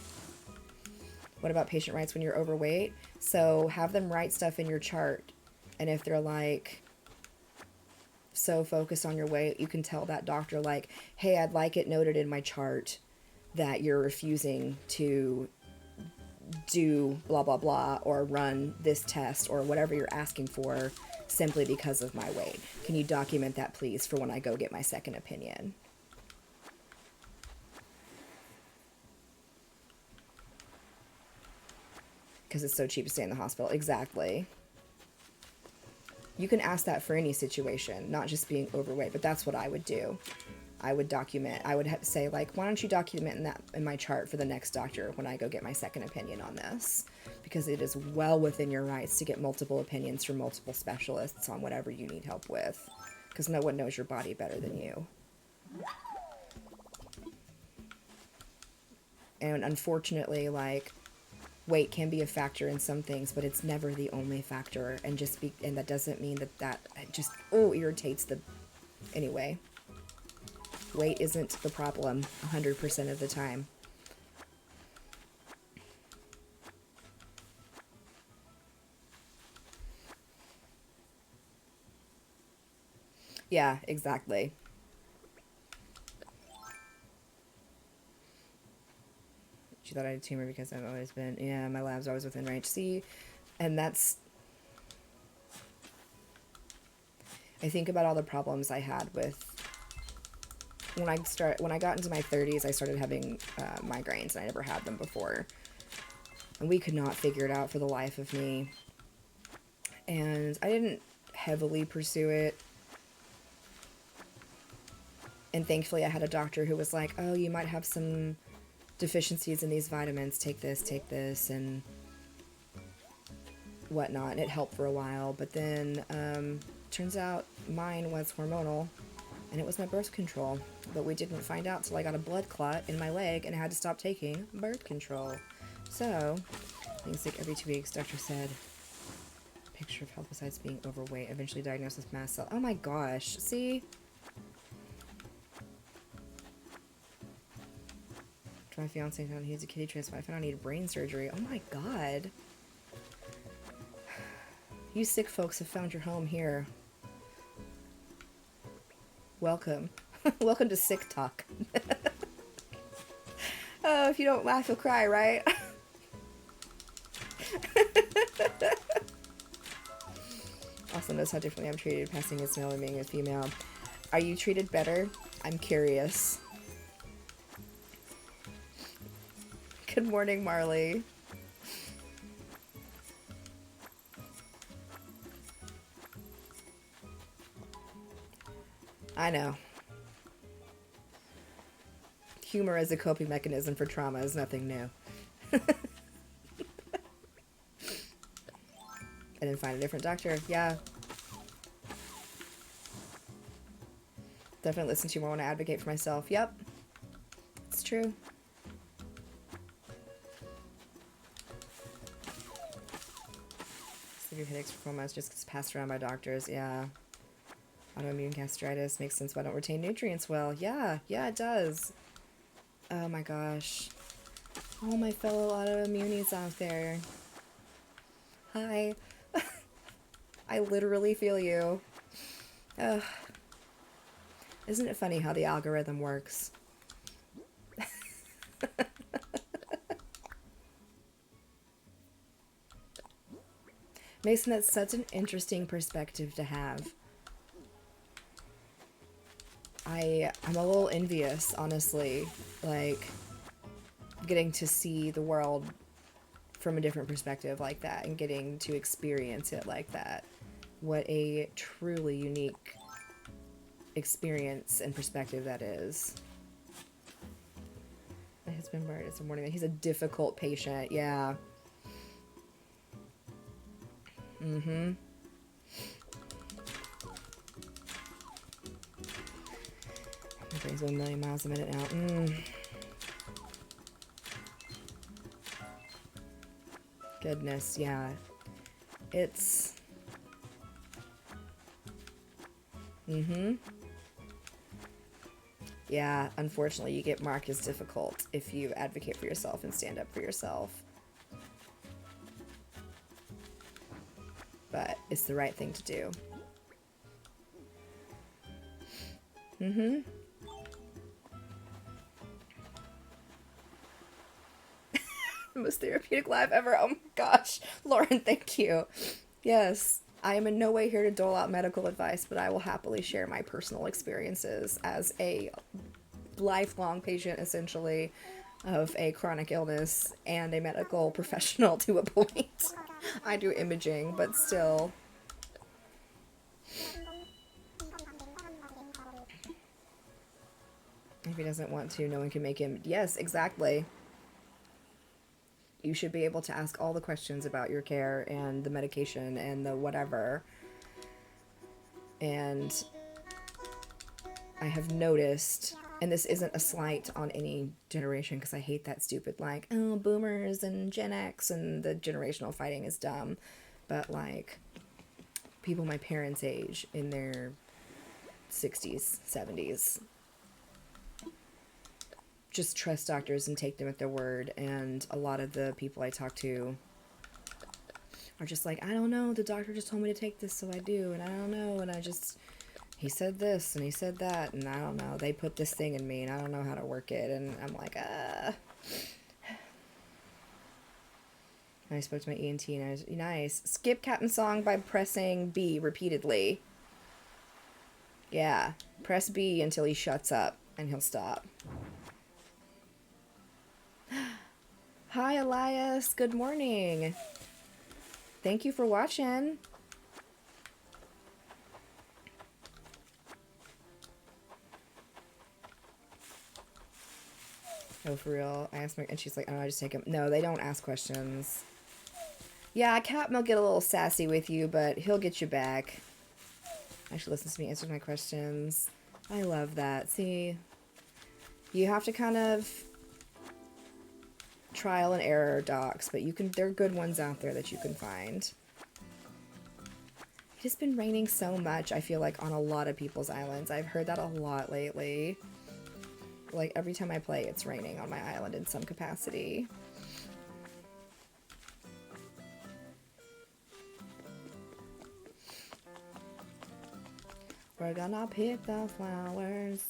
What about patient rights when you're overweight? So have them write stuff in your chart. And if they're like so focused on your weight, you can tell that doctor like, hey, I'd like it noted in my chart that you're refusing to do blah, blah, blah, or run this test or whatever you're asking for simply because of my weight. Can you document that, please, for when I go get my second opinion? Because it's so cheap to stay in the hospital. Exactly. You can ask that for any situation, not just being overweight, but that's what I would do. I would document. I would say, like, why don't you document that in my chart for the next doctor when I go get my second opinion on this? Because it is well within your rights to get multiple opinions from multiple specialists on whatever you need help with. Because no one knows your body better than you. And unfortunately, like, weight can be a factor in some things, but it's never the only factor. And that doesn't mean that just irritates the anyway. Weight isn't the problem 100% of the time. Yeah, exactly. She thought I had a tumor because I've always been, yeah, my lab's always within range. See, and that's, I think about all the problems I had with, when I got into my 30s, I started having migraines, and I never had them before. And we could not figure it out for the life of me. And I didn't heavily pursue it. And thankfully I had a doctor who was like, oh, you might have some deficiencies in these vitamins, take this, and whatnot. And it helped for a while. But then, turns out mine was hormonal, and it was my birth control. But we didn't find out till I got a blood clot in my leg and I had to stop taking birth control. So, things like every 2 weeks, doctor said, picture of health besides being overweight, eventually diagnosed with mast cell. Oh my gosh, see? My fiance found he needs a kidney transplant. I found I needed brain surgery. Oh my god. You sick folks have found your home here. Welcome. Welcome to Sick Talk. Oh, if you don't laugh, you'll cry, right? Also knows how differently I'm treated, passing as male and being a female. Are you treated better? I'm curious. Good morning, Marley. I know. Humor as a coping mechanism for trauma is nothing new. I didn't find a different doctor. Yeah. Definitely listen to you more when I advocate for myself. Yep. It's true. Severe headaches for 4 months just gets passed around by doctors. Yeah. Autoimmune gastritis makes sense why I don't retain nutrients well. Yeah, it does. Oh my gosh. All my fellow autoimmunities out there. Hi. I literally feel you. Ugh. Isn't it funny how the algorithm works? Mason, that's such an interesting perspective to have. I'm a little envious, honestly, like, getting to see the world from a different perspective like that and getting to experience it like that. What a truly unique experience and perspective that is. My husband Bart is a morning. He's a difficult patient, yeah. Mm-hmm. My brain's 1 million miles a minute now. Goodness, yeah. It's... Yeah, unfortunately, you get marked as difficult if you advocate for yourself and stand up for yourself. But it's the right thing to do. Most therapeutic live ever. Oh my gosh. Lauren, thank you. Yes, I am in no way here to dole out medical advice, but I will happily share my personal experiences as a lifelong patient, essentially, of a chronic illness and a medical professional to a point. I do imaging, but still. If he doesn't want to, no one can make him. Yes, exactly. You should be able to ask all the questions about your care and the medication and the whatever. And I have noticed and this isn't a slight on any generation because I hate that stupid, like, oh, boomers and Gen X and the generational fighting is dumb. But, like, people my parents' age in their 60s, 70s, just trust doctors and take them at their word. And a lot of the people I talk to are just like, I don't know, the doctor just told me to take this, so I do, and I don't know, and he said this and he said that, and I don't know, they put this thing in me and I don't know how to work it, and I'm like, I spoke to my ENT and I was, nice. Skip Captain Song by pressing B repeatedly. Yeah, press B until he shuts up and he'll stop. Hi, Elias. Good morning. Thank you for watching. Oh, for real? I asked my, and she's like, oh, I just take him. No, they don't ask questions. Yeah, Cap will get a little sassy with you, but he'll get you back. Actually listens to me, answers my questions. I love that. See, you have to kind of trial and error docs, but you can, there are good ones out there that you can find. It has been raining so much, I feel like, on a lot of people's islands. I've heard that a lot lately. Like, every time I play, it's raining on my island in some capacity. We're gonna pick the flowers.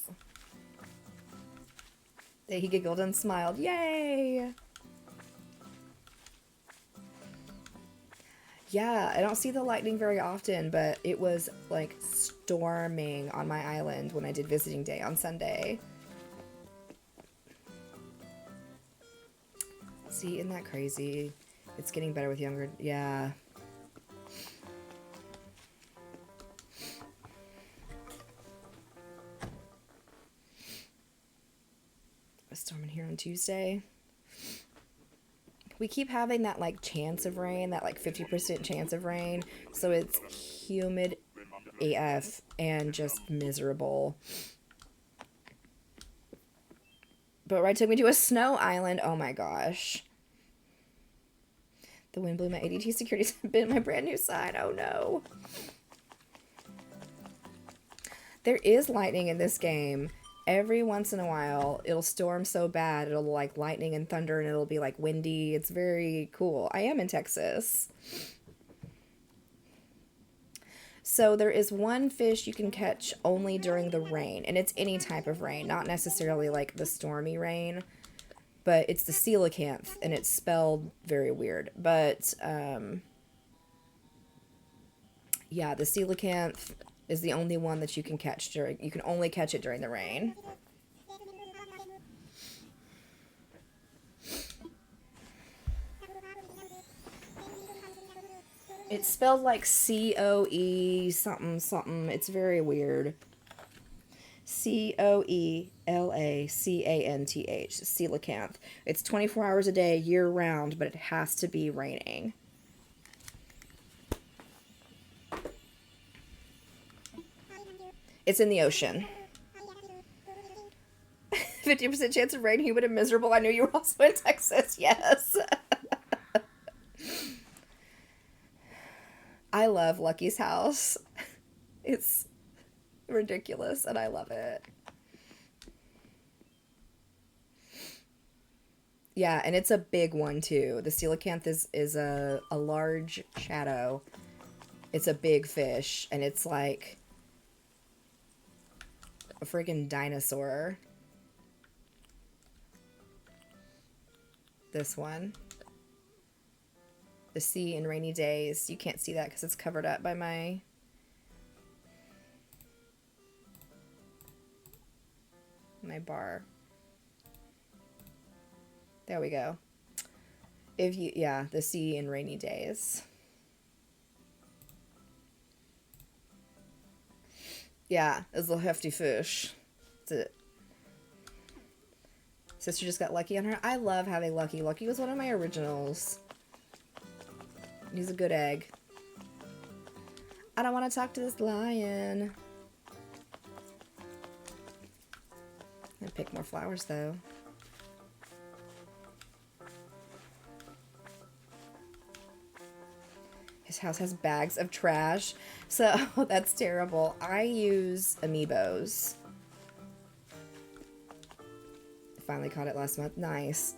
He giggled and smiled. Yay! Yeah, I don't see the lightning very often, but it was, like, storming on my island when I did visiting day on Sunday. See, isn't that crazy? It's getting better with younger... Yeah. A storm in here on Tuesday. We keep having that, like, chance of rain, that, like, 50% chance of rain. So it's humid AF and just miserable. But Ride took me to a snow island. Oh my gosh. The wind blew my ADT security bit my brand new sign. Oh no. There is lightning in this game. Every once in a while, it'll storm so bad, it'll like lightning and thunder, and it'll be like windy. It's very cool. I am in Texas. So there is one fish you can catch only during the rain, and it's any type of rain, not necessarily like the stormy rain, but it's the coelacanth, and it's spelled very weird. But yeah, the coelacanth is the only one that you can catch during, you can only catch it during the rain. It's spelled like C-O-E something something. It's very weird. C-O-E-L-A-C-A-N-T-H. Coelacanth. It's 24 hours a day, year round, but it has to be raining. It's in the ocean. 50% chance of rain, humid and miserable. I knew you were also in Texas. Yes. I love Lucky's house. It's ridiculous, and I love it. Yeah, and it's a big one, too. The coelacanth is a large shadow. It's a big fish, and it's like a friggin' dinosaur. This one. The sea in rainy days. You can't see that because it's covered up by my... bar. There we go. If you, yeah, the sea in rainy days. Yeah, it's a hefty fish. That's it. Sister just got Lucky on her. I love having Lucky. Lucky was one of my originals. He's a good egg. I don't want to talk to this lion. And pick more flowers though. His house has bags of trash. So that's terrible. I use amiibos. Finally caught it last month. Nice.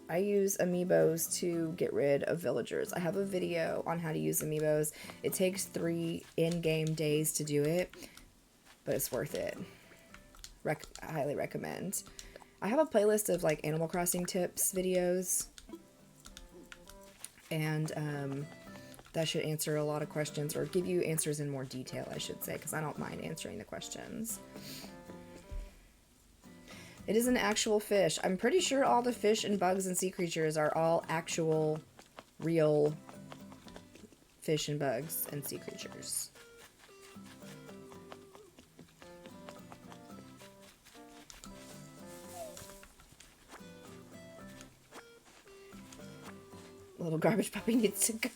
I use amiibos to get rid of villagers. I have a video on how to use amiibos. It takes 3 in-game days to do it, but it's worth it. I highly recommend. I have a playlist of like Animal Crossing tips videos, and that should answer a lot of questions, or give you answers in more detail, I should say, because I don't mind answering the questions. It is an actual fish. I'm pretty sure all the fish and bugs and sea creatures are all actual, real fish and bugs and sea creatures. Little garbage puppy needs to go.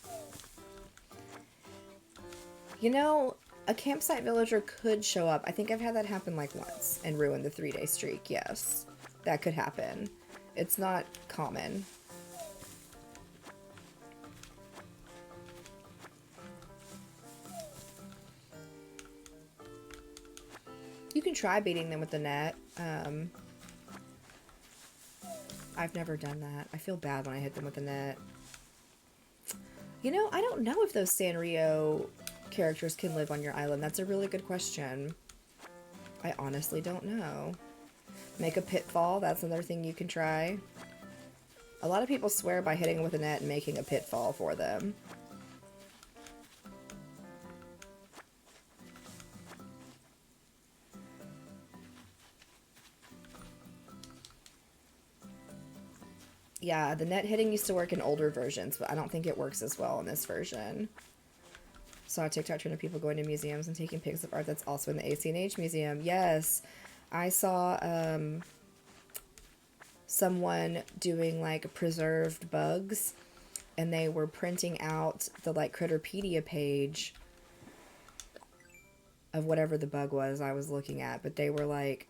You know, a campsite villager could show up. I think I've had that happen like once and ruin the 3-day streak. Yes, that could happen. It's not common. You can try beating them with the net. I've never done that. I feel bad when I hit them with the net. You know, I don't know if those Sanrio characters can live on your island. That's a really good question. I honestly don't know. Make a pitfall. That's another thing you can try. A lot of people swear by hitting with a net and making a pitfall for them. Yeah, the net hitting used to work in older versions, but I don't think it works as well in this version. Saw a TikTok trend of people going to museums and taking pics of art that's also in the ACNH museum. Yes, I saw someone doing like preserved bugs, and they were printing out the like Critterpedia page of whatever the bug was I was looking at, but they were like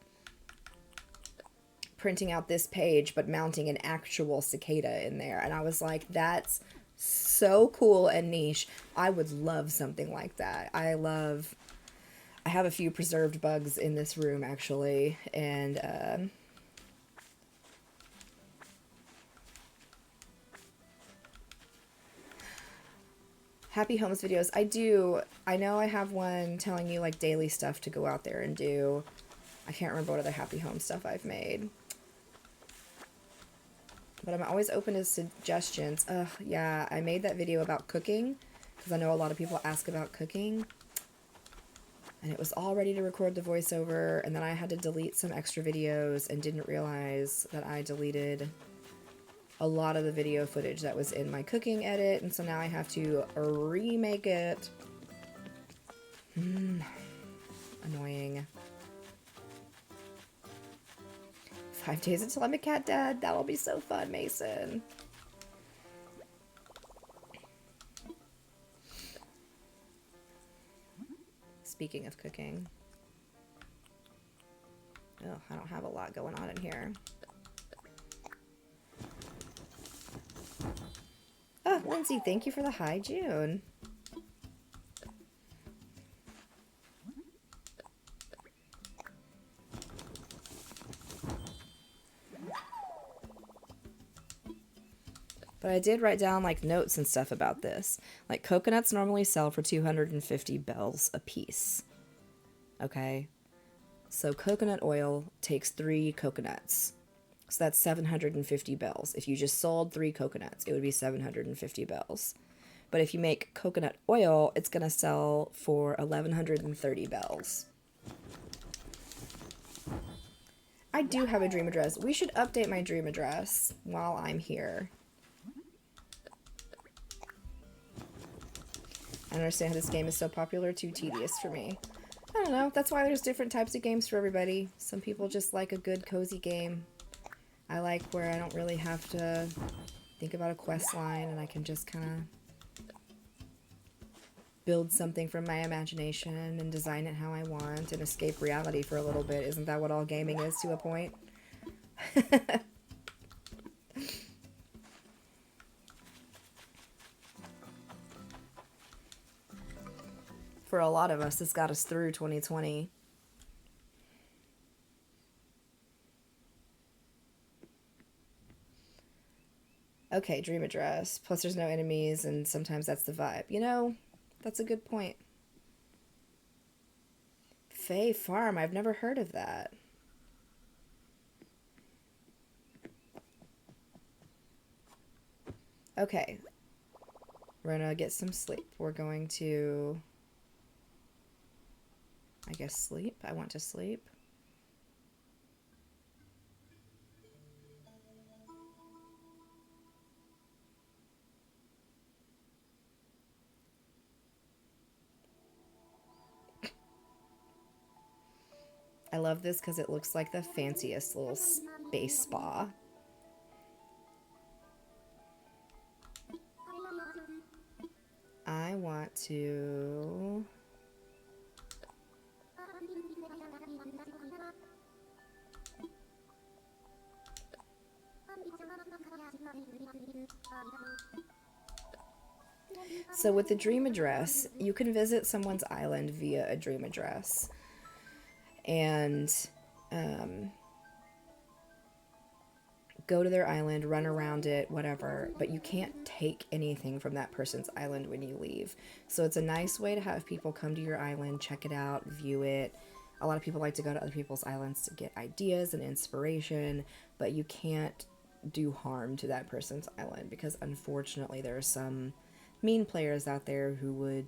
printing out this page but mounting an actual cicada in there, and I was like, that's so cool and niche. I would love something like that. I have a few preserved bugs in this room actually, and Happy Homes videos. I know I have one telling you like daily stuff to go out there and do. I can't remember what other Happy Home stuff I've made. But I'm always open to suggestions. Yeah, I made that video about cooking, because I know a lot of people ask about cooking. And it was all ready to record the voiceover, and then I had to delete some extra videos and didn't realize that I deleted a lot of the video footage that was in my cooking edit, and so now I have to remake it. Annoying. 5 days until I'm a cat dad. That'll be so fun, Mason. Speaking of cooking. Oh, I don't have a lot going on in here. Oh, Lindsay, thank you for the hi, June. But I did write down like notes and stuff about this. Like coconuts normally sell for 250 bells a piece. Okay? So coconut oil takes 3 coconuts. So that's 750 bells. If you just sold 3 coconuts, it would be 750 bells. But if you make coconut oil, it's going to sell for 1130 bells. I do have a dream address. We should update my dream address while I'm here. I don't understand how this game is so popular, too tedious for me. I don't know, that's why there's different types of games for everybody. Some people just like a good, cozy game. I like where I don't really have to think about a quest line and I can just kind of build something from my imagination and design it how I want and escape reality for a little bit. Isn't that what all gaming is to a point? For a lot of us, this got us through 2020. Okay, dream address. Plus, there's no enemies, and sometimes that's the vibe. You know, that's a good point. Fae Farm. I've never heard of that. Okay. We're gonna get some sleep. We're going to, I guess, sleep. I want to sleep. I love this because it looks like the fanciest little space spa. I want to... So with the dream address, you can visit someone's island via a dream address. And go to their island, run around it, whatever, but you can't take anything from that person's island when you leave. So it's a nice way to have people come to your island, check it out, view it. A lot of people like to go to other people's islands to get ideas and inspiration, but you can't do harm to that person's island because unfortunately there are some mean players out there who would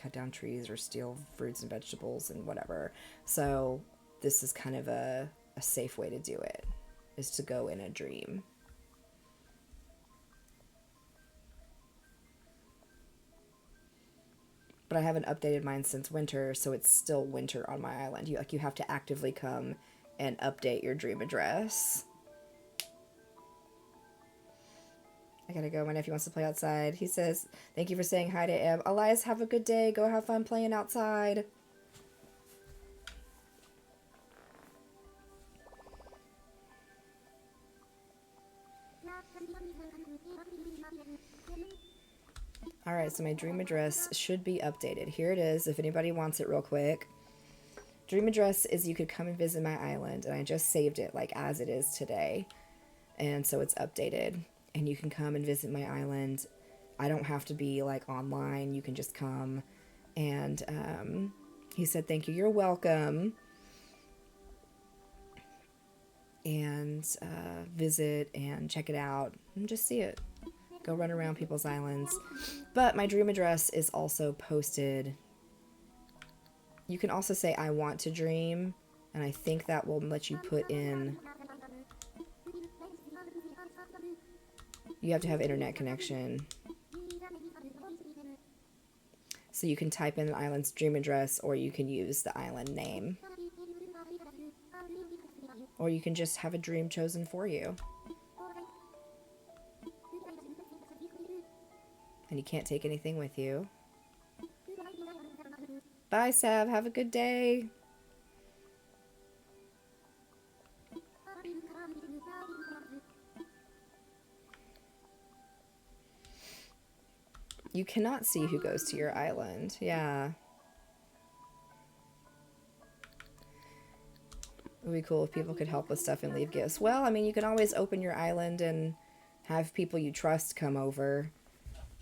cut down trees or steal fruits and vegetables and whatever. So this is kind of a safe way to do it, is to go in a dream. But I haven't updated mine since winter, so it's still winter on my island. You have to actively come and update your dream address. I gotta go. My nephew wants to play outside. He says, thank you for saying hi to Em. Elias, have a good day. Go have fun playing outside. Alright, so my dream address should be updated. Here it is, if anybody wants it real quick. Dream address is you could come and visit my island, and I just saved it like as it is today. And so it's updated. And you can come and visit my island. I don't have to be like online. You can just come. And he said, thank you. You're welcome. And visit and check it out and just see it. Go run around people's islands. But my dream address is also posted. You can also say, I want to dream. And I think that will let you put in... You have to have internet connection. So you can type in the island's dream address, or you can use the island name. Or you can just have a dream chosen for you. And you can't take anything with you. Bye, Sav. Have a good day. You cannot see who goes to your island. Yeah. It would be cool if people could help with stuff and leave gifts. Well, I mean, you can always open your island and have people you trust come over.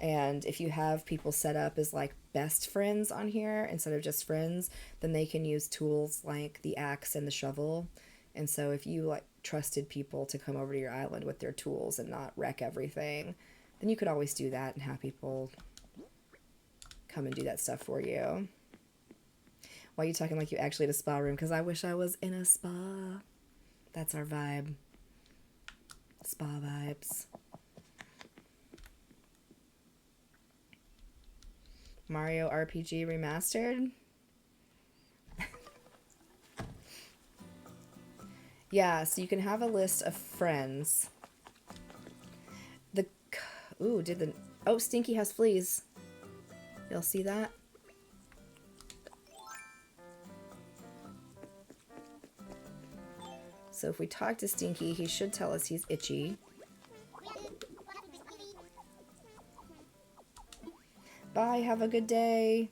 And if you have people set up as like best friends on here instead of just friends, then they can use tools like the axe and the shovel. And so if you like trusted people to come over to your island with their tools and not wreck everything, then you could always do that and have people come and do that stuff for you. Why are you talking like you actually had a spa room? Because I wish I was in a spa. That's our vibe. Spa vibes. Mario RPG Remastered? Yeah, so you can have a list of friends. Ooh, oh, Stinky has fleas. You'll see that? So if we talk to Stinky, he should tell us he's itchy. Bye, have a good day.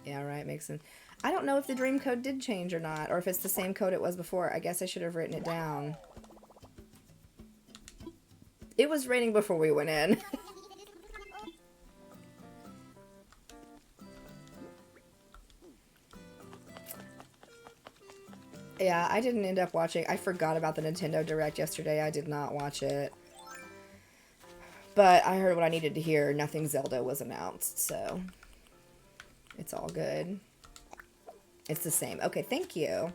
Yeah, right, makes sense. I don't know if the dream code did change or not, or if it's the same code it was before. I guess I should have written it down. It was raining before we went in. Yeah, I didn't end up watching. I forgot about the Nintendo Direct yesterday. I did not watch it. But I heard what I needed to hear. Nothing Zelda was announced, so it's all good. It's the same. Okay, thank you.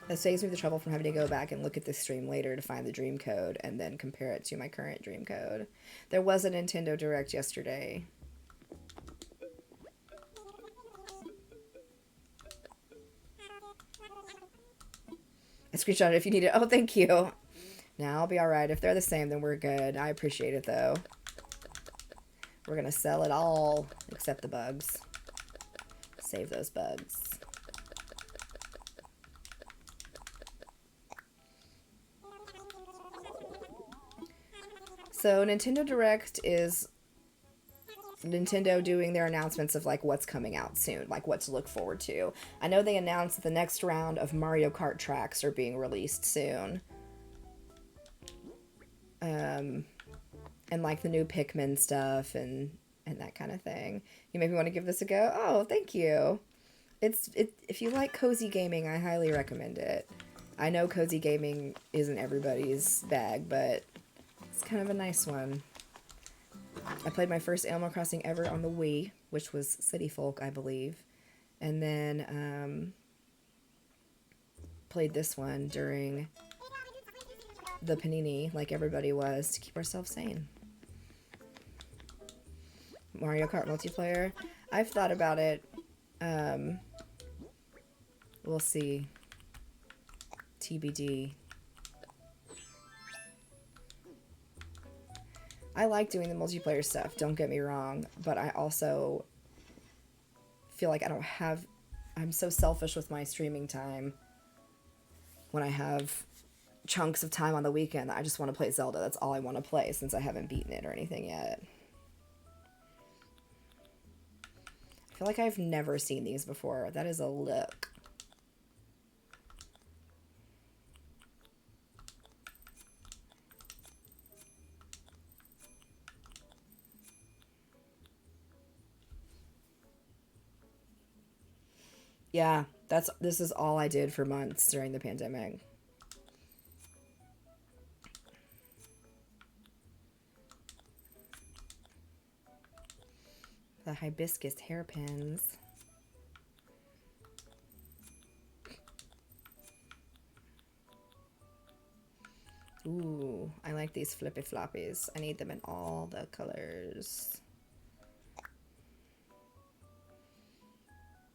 That saves me the trouble from having to go back and look at this stream later to find the dream code and then compare it to my current dream code. There was a Nintendo Direct yesterday. I screenshot it if you need it. Oh, thank you. Now I'll be alright. If they're the same, then we're good. I appreciate it, though. We're gonna sell it all, except the bugs. Save those bugs. So Nintendo Direct is Nintendo doing their announcements of like what's coming out soon, like what to look forward to. I know they announced that the next round of Mario Kart tracks are being released soon. And like the new Pikmin stuff and that kind of thing. You maybe want to give this a go? Oh, thank you. If you like cozy gaming, I highly recommend it. I know cozy gaming isn't everybody's bag, but it's kind of a nice one. I played my first Animal Crossing ever on the Wii, which was City Folk, I believe. And then played this one during the Panini, like everybody was, to keep ourselves sane. Mario Kart multiplayer. I've thought about it. We'll see. TBD. I like doing the multiplayer stuff, don't get me wrong, but I also feel like I'm so selfish with my streaming time when I have chunks of time on the weekend that I just want to play Zelda. That's all I want to play since I haven't beaten it or anything yet. I feel like I've never seen these before. That is a look. Yeah, this is all I did for months during the pandemic. The hibiscus hairpins. Ooh, I like these flippy floppies. I need them in all the colors.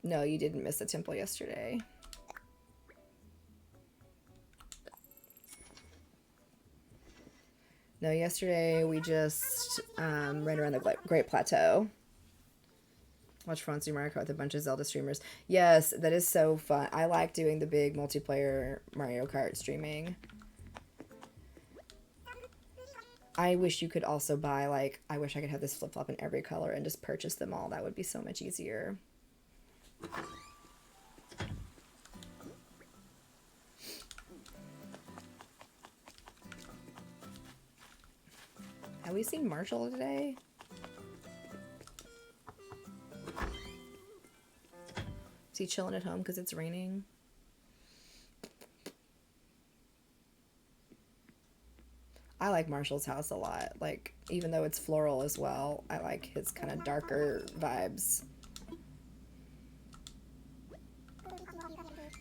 No, you didn't miss the temple yesterday. No, yesterday we just ran around the Great Plateau. Watch Francie Mario Kart with a bunch of Zelda streamers. Yes, that is so fun. I like doing the big multiplayer Mario Kart streaming. I wish you could also buy, like, I wish I could have this flip-flop in every color and just purchase them all. That would be so much easier. Have we seen Marshall today? Is he chilling at home because it's raining? I like Marshall's house a lot. Like, even though it's floral as well, I like his kind of darker vibes.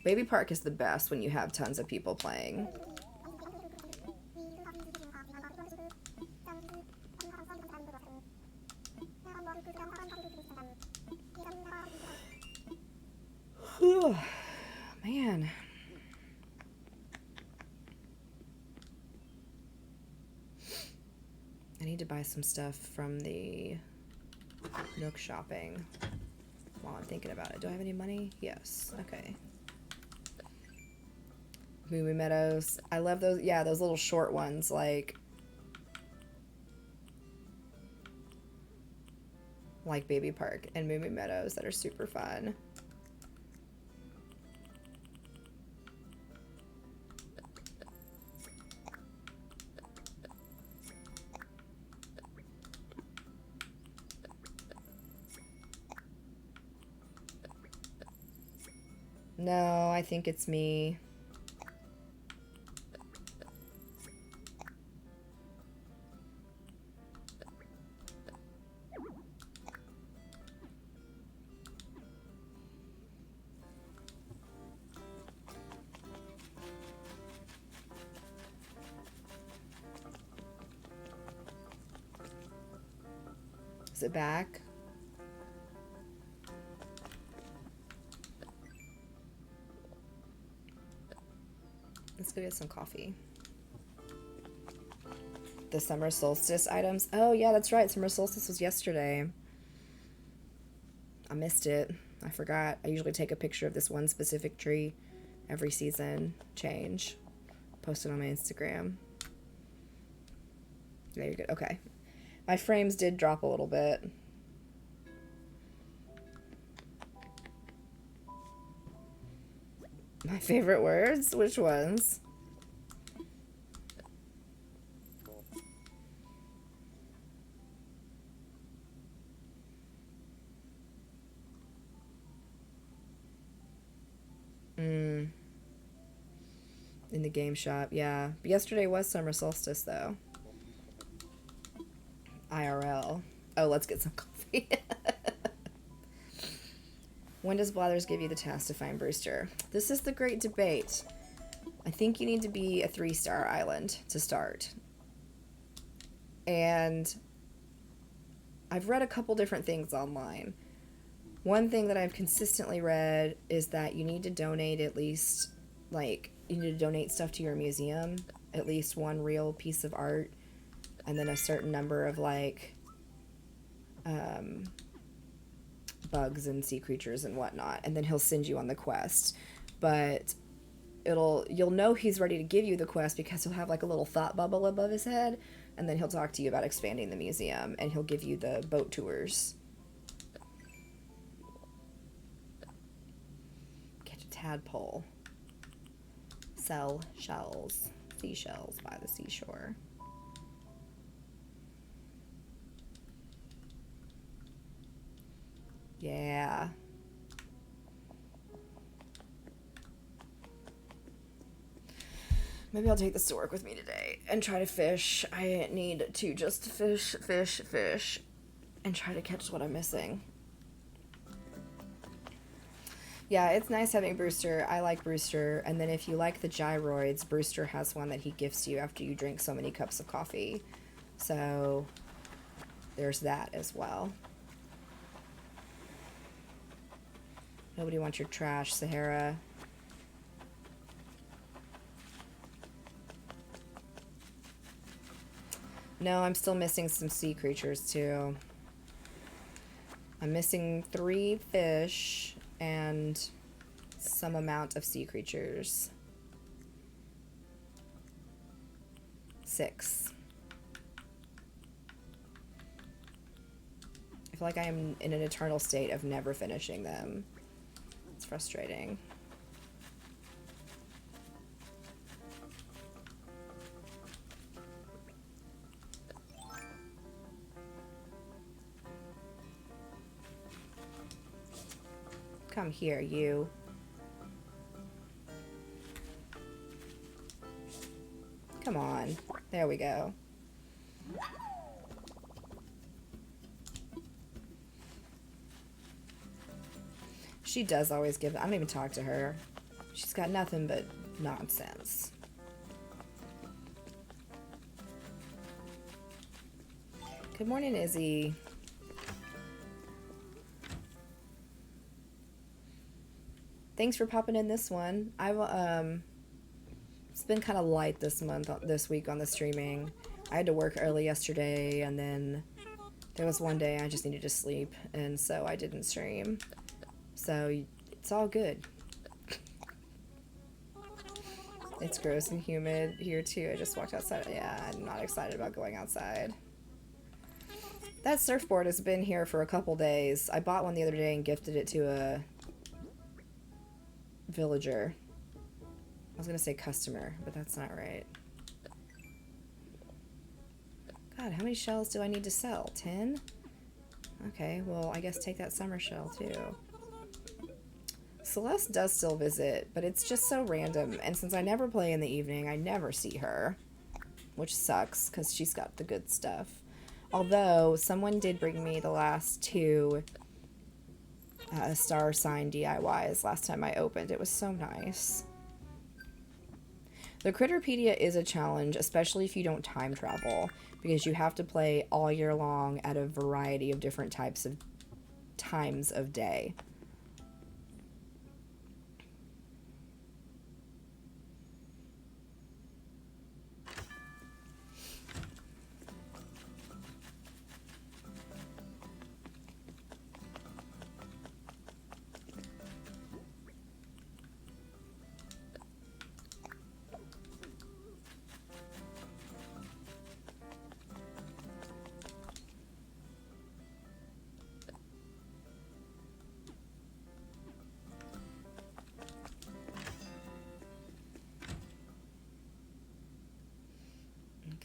Baby Park is the best when you have tons of people playing. Man. I need to buy some stuff from the Nook shopping while I'm thinking about it. Do I have any money? Yes. Okay. Moo Moo Meadows. I love those. Yeah, those little short ones, like Baby Park and Moo Moo Meadows, that are super fun. No, I think it's me. Is it back? Let's go get some coffee. The summer solstice items. Oh, yeah, that's right. Summer solstice was yesterday. I missed it. I forgot. I usually take a picture of this one specific tree every season. Change. Post it on my Instagram. There you go. Okay. My frames did drop a little bit. My favorite words? Which ones? In the game shop, yeah. But yesterday was summer solstice, though. IRL. Oh, let's get some coffee. When does Blathers give you the task to find Brewster? This is the great debate. I think you need to be a 3-star island to start. And I've read a couple different things online. One thing that I've consistently read is that you need to donate at least, like, you need to donate stuff to your museum, at least one real piece of art, and then a certain number of, like, bugs and sea creatures and whatnot, and then he'll send you on the quest. But you'll know he's ready to give you the quest because he'll have, like, a little thought bubble above his head, and then he'll talk to you about expanding the museum, and he'll give you the boat tours. Catch a tadpole. Sell shells. Seashells by the seashore. Yeah. Maybe I'll take this to work with me today and try to fish. I need to just fish, and try to catch what I'm missing. Yeah, it's nice having Brewster. I like Brewster. And then if you like the gyroids, Brewster has one that he gifts you after you drink so many cups of coffee. So there's that as well. Nobody wants your trash, Sahara. No, I'm still missing some sea creatures too. I'm missing 3 fish and some amount of sea creatures. 6. I feel like I am in an eternal state of never finishing them. It's frustrating. Come here, you. Come on. There we go. She does always give... I don't even talk to her. She's got nothing but nonsense. Good morning, Izzy. Thanks for popping in this one. It's been kind of light this week on the streaming. I had to work early yesterday, and then there was one day I just needed to sleep, and so I didn't stream. So it's all good. It's gross and humid here too. I just walked outside. Yeah, I'm not excited about going outside. That surfboard has been here for a couple days. I bought one the other day and gifted it to a villager. I was gonna say customer, but that's not right. God, how many shells do I need to sell? 10? Okay, well, I guess take that summer shell too. Celeste does still visit, but it's just so random. And since I never play in the evening, I never see her, which sucks because she's got the good stuff. Although, someone did bring me the last 2 star sign DIYs last time I opened. It was so nice. The Critterpedia is a challenge, especially if you don't time travel, because you have to play all year long at a variety of different types of times of day.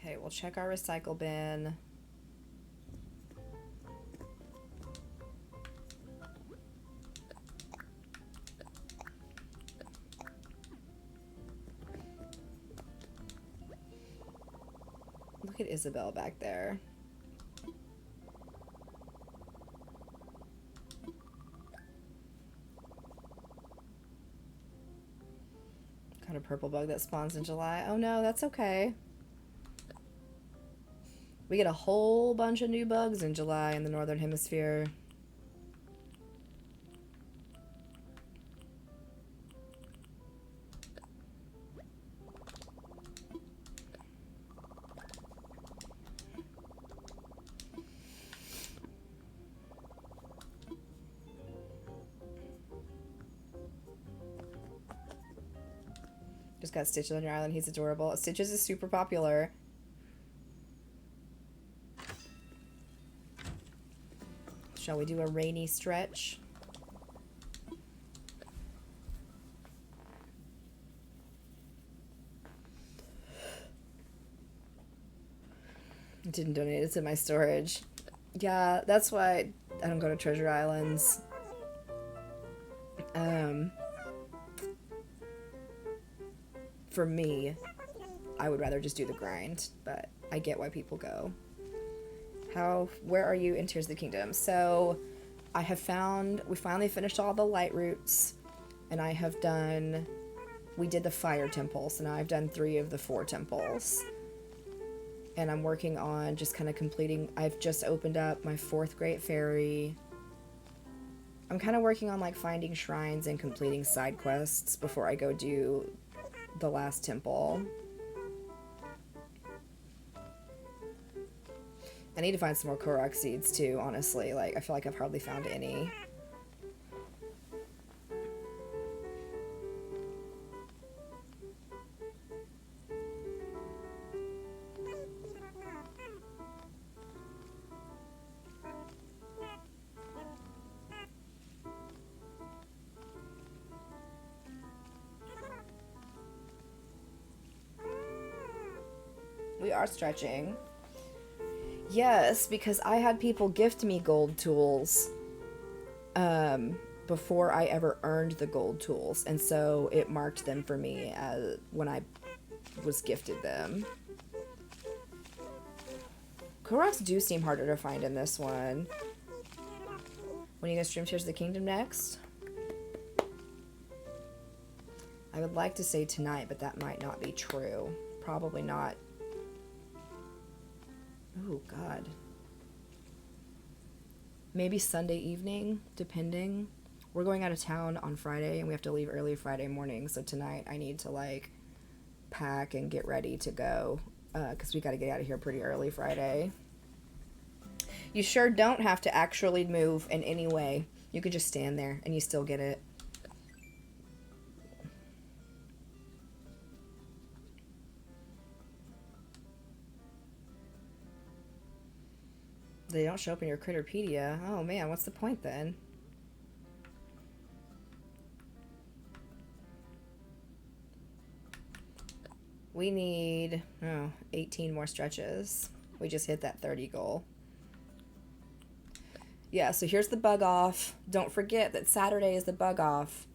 Okay, we'll check our recycle bin. Look at Isabel back there. Got a purple bug that spawns in July. Oh no, that's okay. We get a whole bunch of new bugs in July in the Northern Hemisphere. Just got Stitches on your island. He's adorable. Stitches is super popular. Shall we do a rainy stretch? I didn't donate it to my storage. Yeah, that's why I don't go to Treasure Islands. For me, I would rather just do the grind, but I get why people go. Where are you in Tears of the Kingdom? So we finally finished all the light routes, and we did the fire temple, so now I've done 3 of the 4 temples. And I'm working on just kind of completing, I've just opened up my 4th Great Fairy. I'm kind of working on like finding shrines and completing side quests before I go do the last temple. I need to find some more Korok seeds too, honestly. Like, I feel like I've hardly found any. We are stretching. Yes, because I had people gift me gold tools before I ever earned the gold tools, and so it marked them for me as when I was gifted them. Koroks do seem harder to find in this one. When are you gonna stream Tears of the Kingdom next? I would like to say tonight, but that might not be true. Probably not. Oh, God. Maybe Sunday evening, depending. We're going out of town on Friday, and we have to leave early Friday morning, so tonight I need to, like, pack and get ready to go, because we got to get out of here pretty early Friday. You sure don't have to actually move in any way. You could just stand there and you still get it. They don't show up in your Critterpedia. Oh man, what's the point then? We need 18 more stretches. We just hit that 30 goal. Yeah, so here's the bug off. Don't forget that Saturday is the bug off.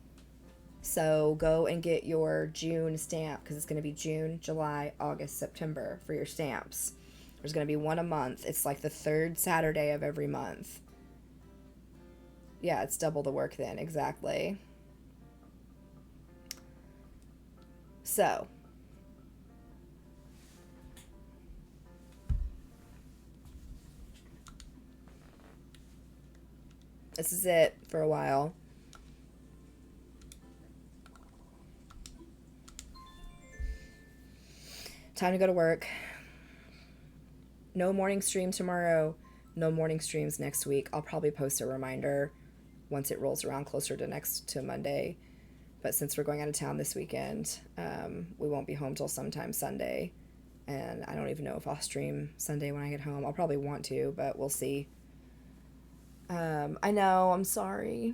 So go and get your June stamp because it's going to be June, July, August, September for your stamps. There's going to be one a month. It's like the third Saturday of every month. Yeah, it's double the work then, exactly. So, this is it for a while. Time to go to work. No morning stream tomorrow. No morning streams next week. I'll probably post a reminder once it rolls around closer to Monday. But since we're going out of town this weekend, we won't be home till sometime Sunday. And I don't even know if I'll stream Sunday when I get home. I'll probably want to, but we'll see. I know, I'm sorry.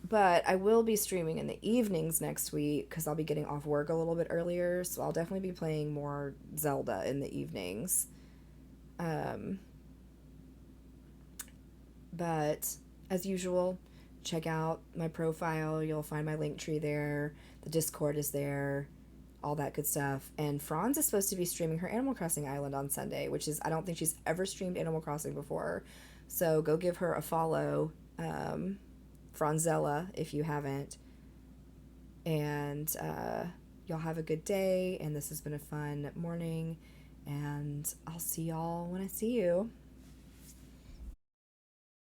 But I will be streaming in the evenings next week because I'll be getting off work a little bit earlier. So I'll definitely be playing more Zelda in the evenings. But as usual, check out my profile. You'll find my link tree there. The Discord is there. All that good stuff. And Franz is supposed to be streaming her Animal Crossing Island on Sunday, which is, I don't think she's ever streamed Animal Crossing before. So go give her a follow. Franzella, if you haven't. And y'all have a good day. And this has been a fun morning. And I'll see y'all when I see you.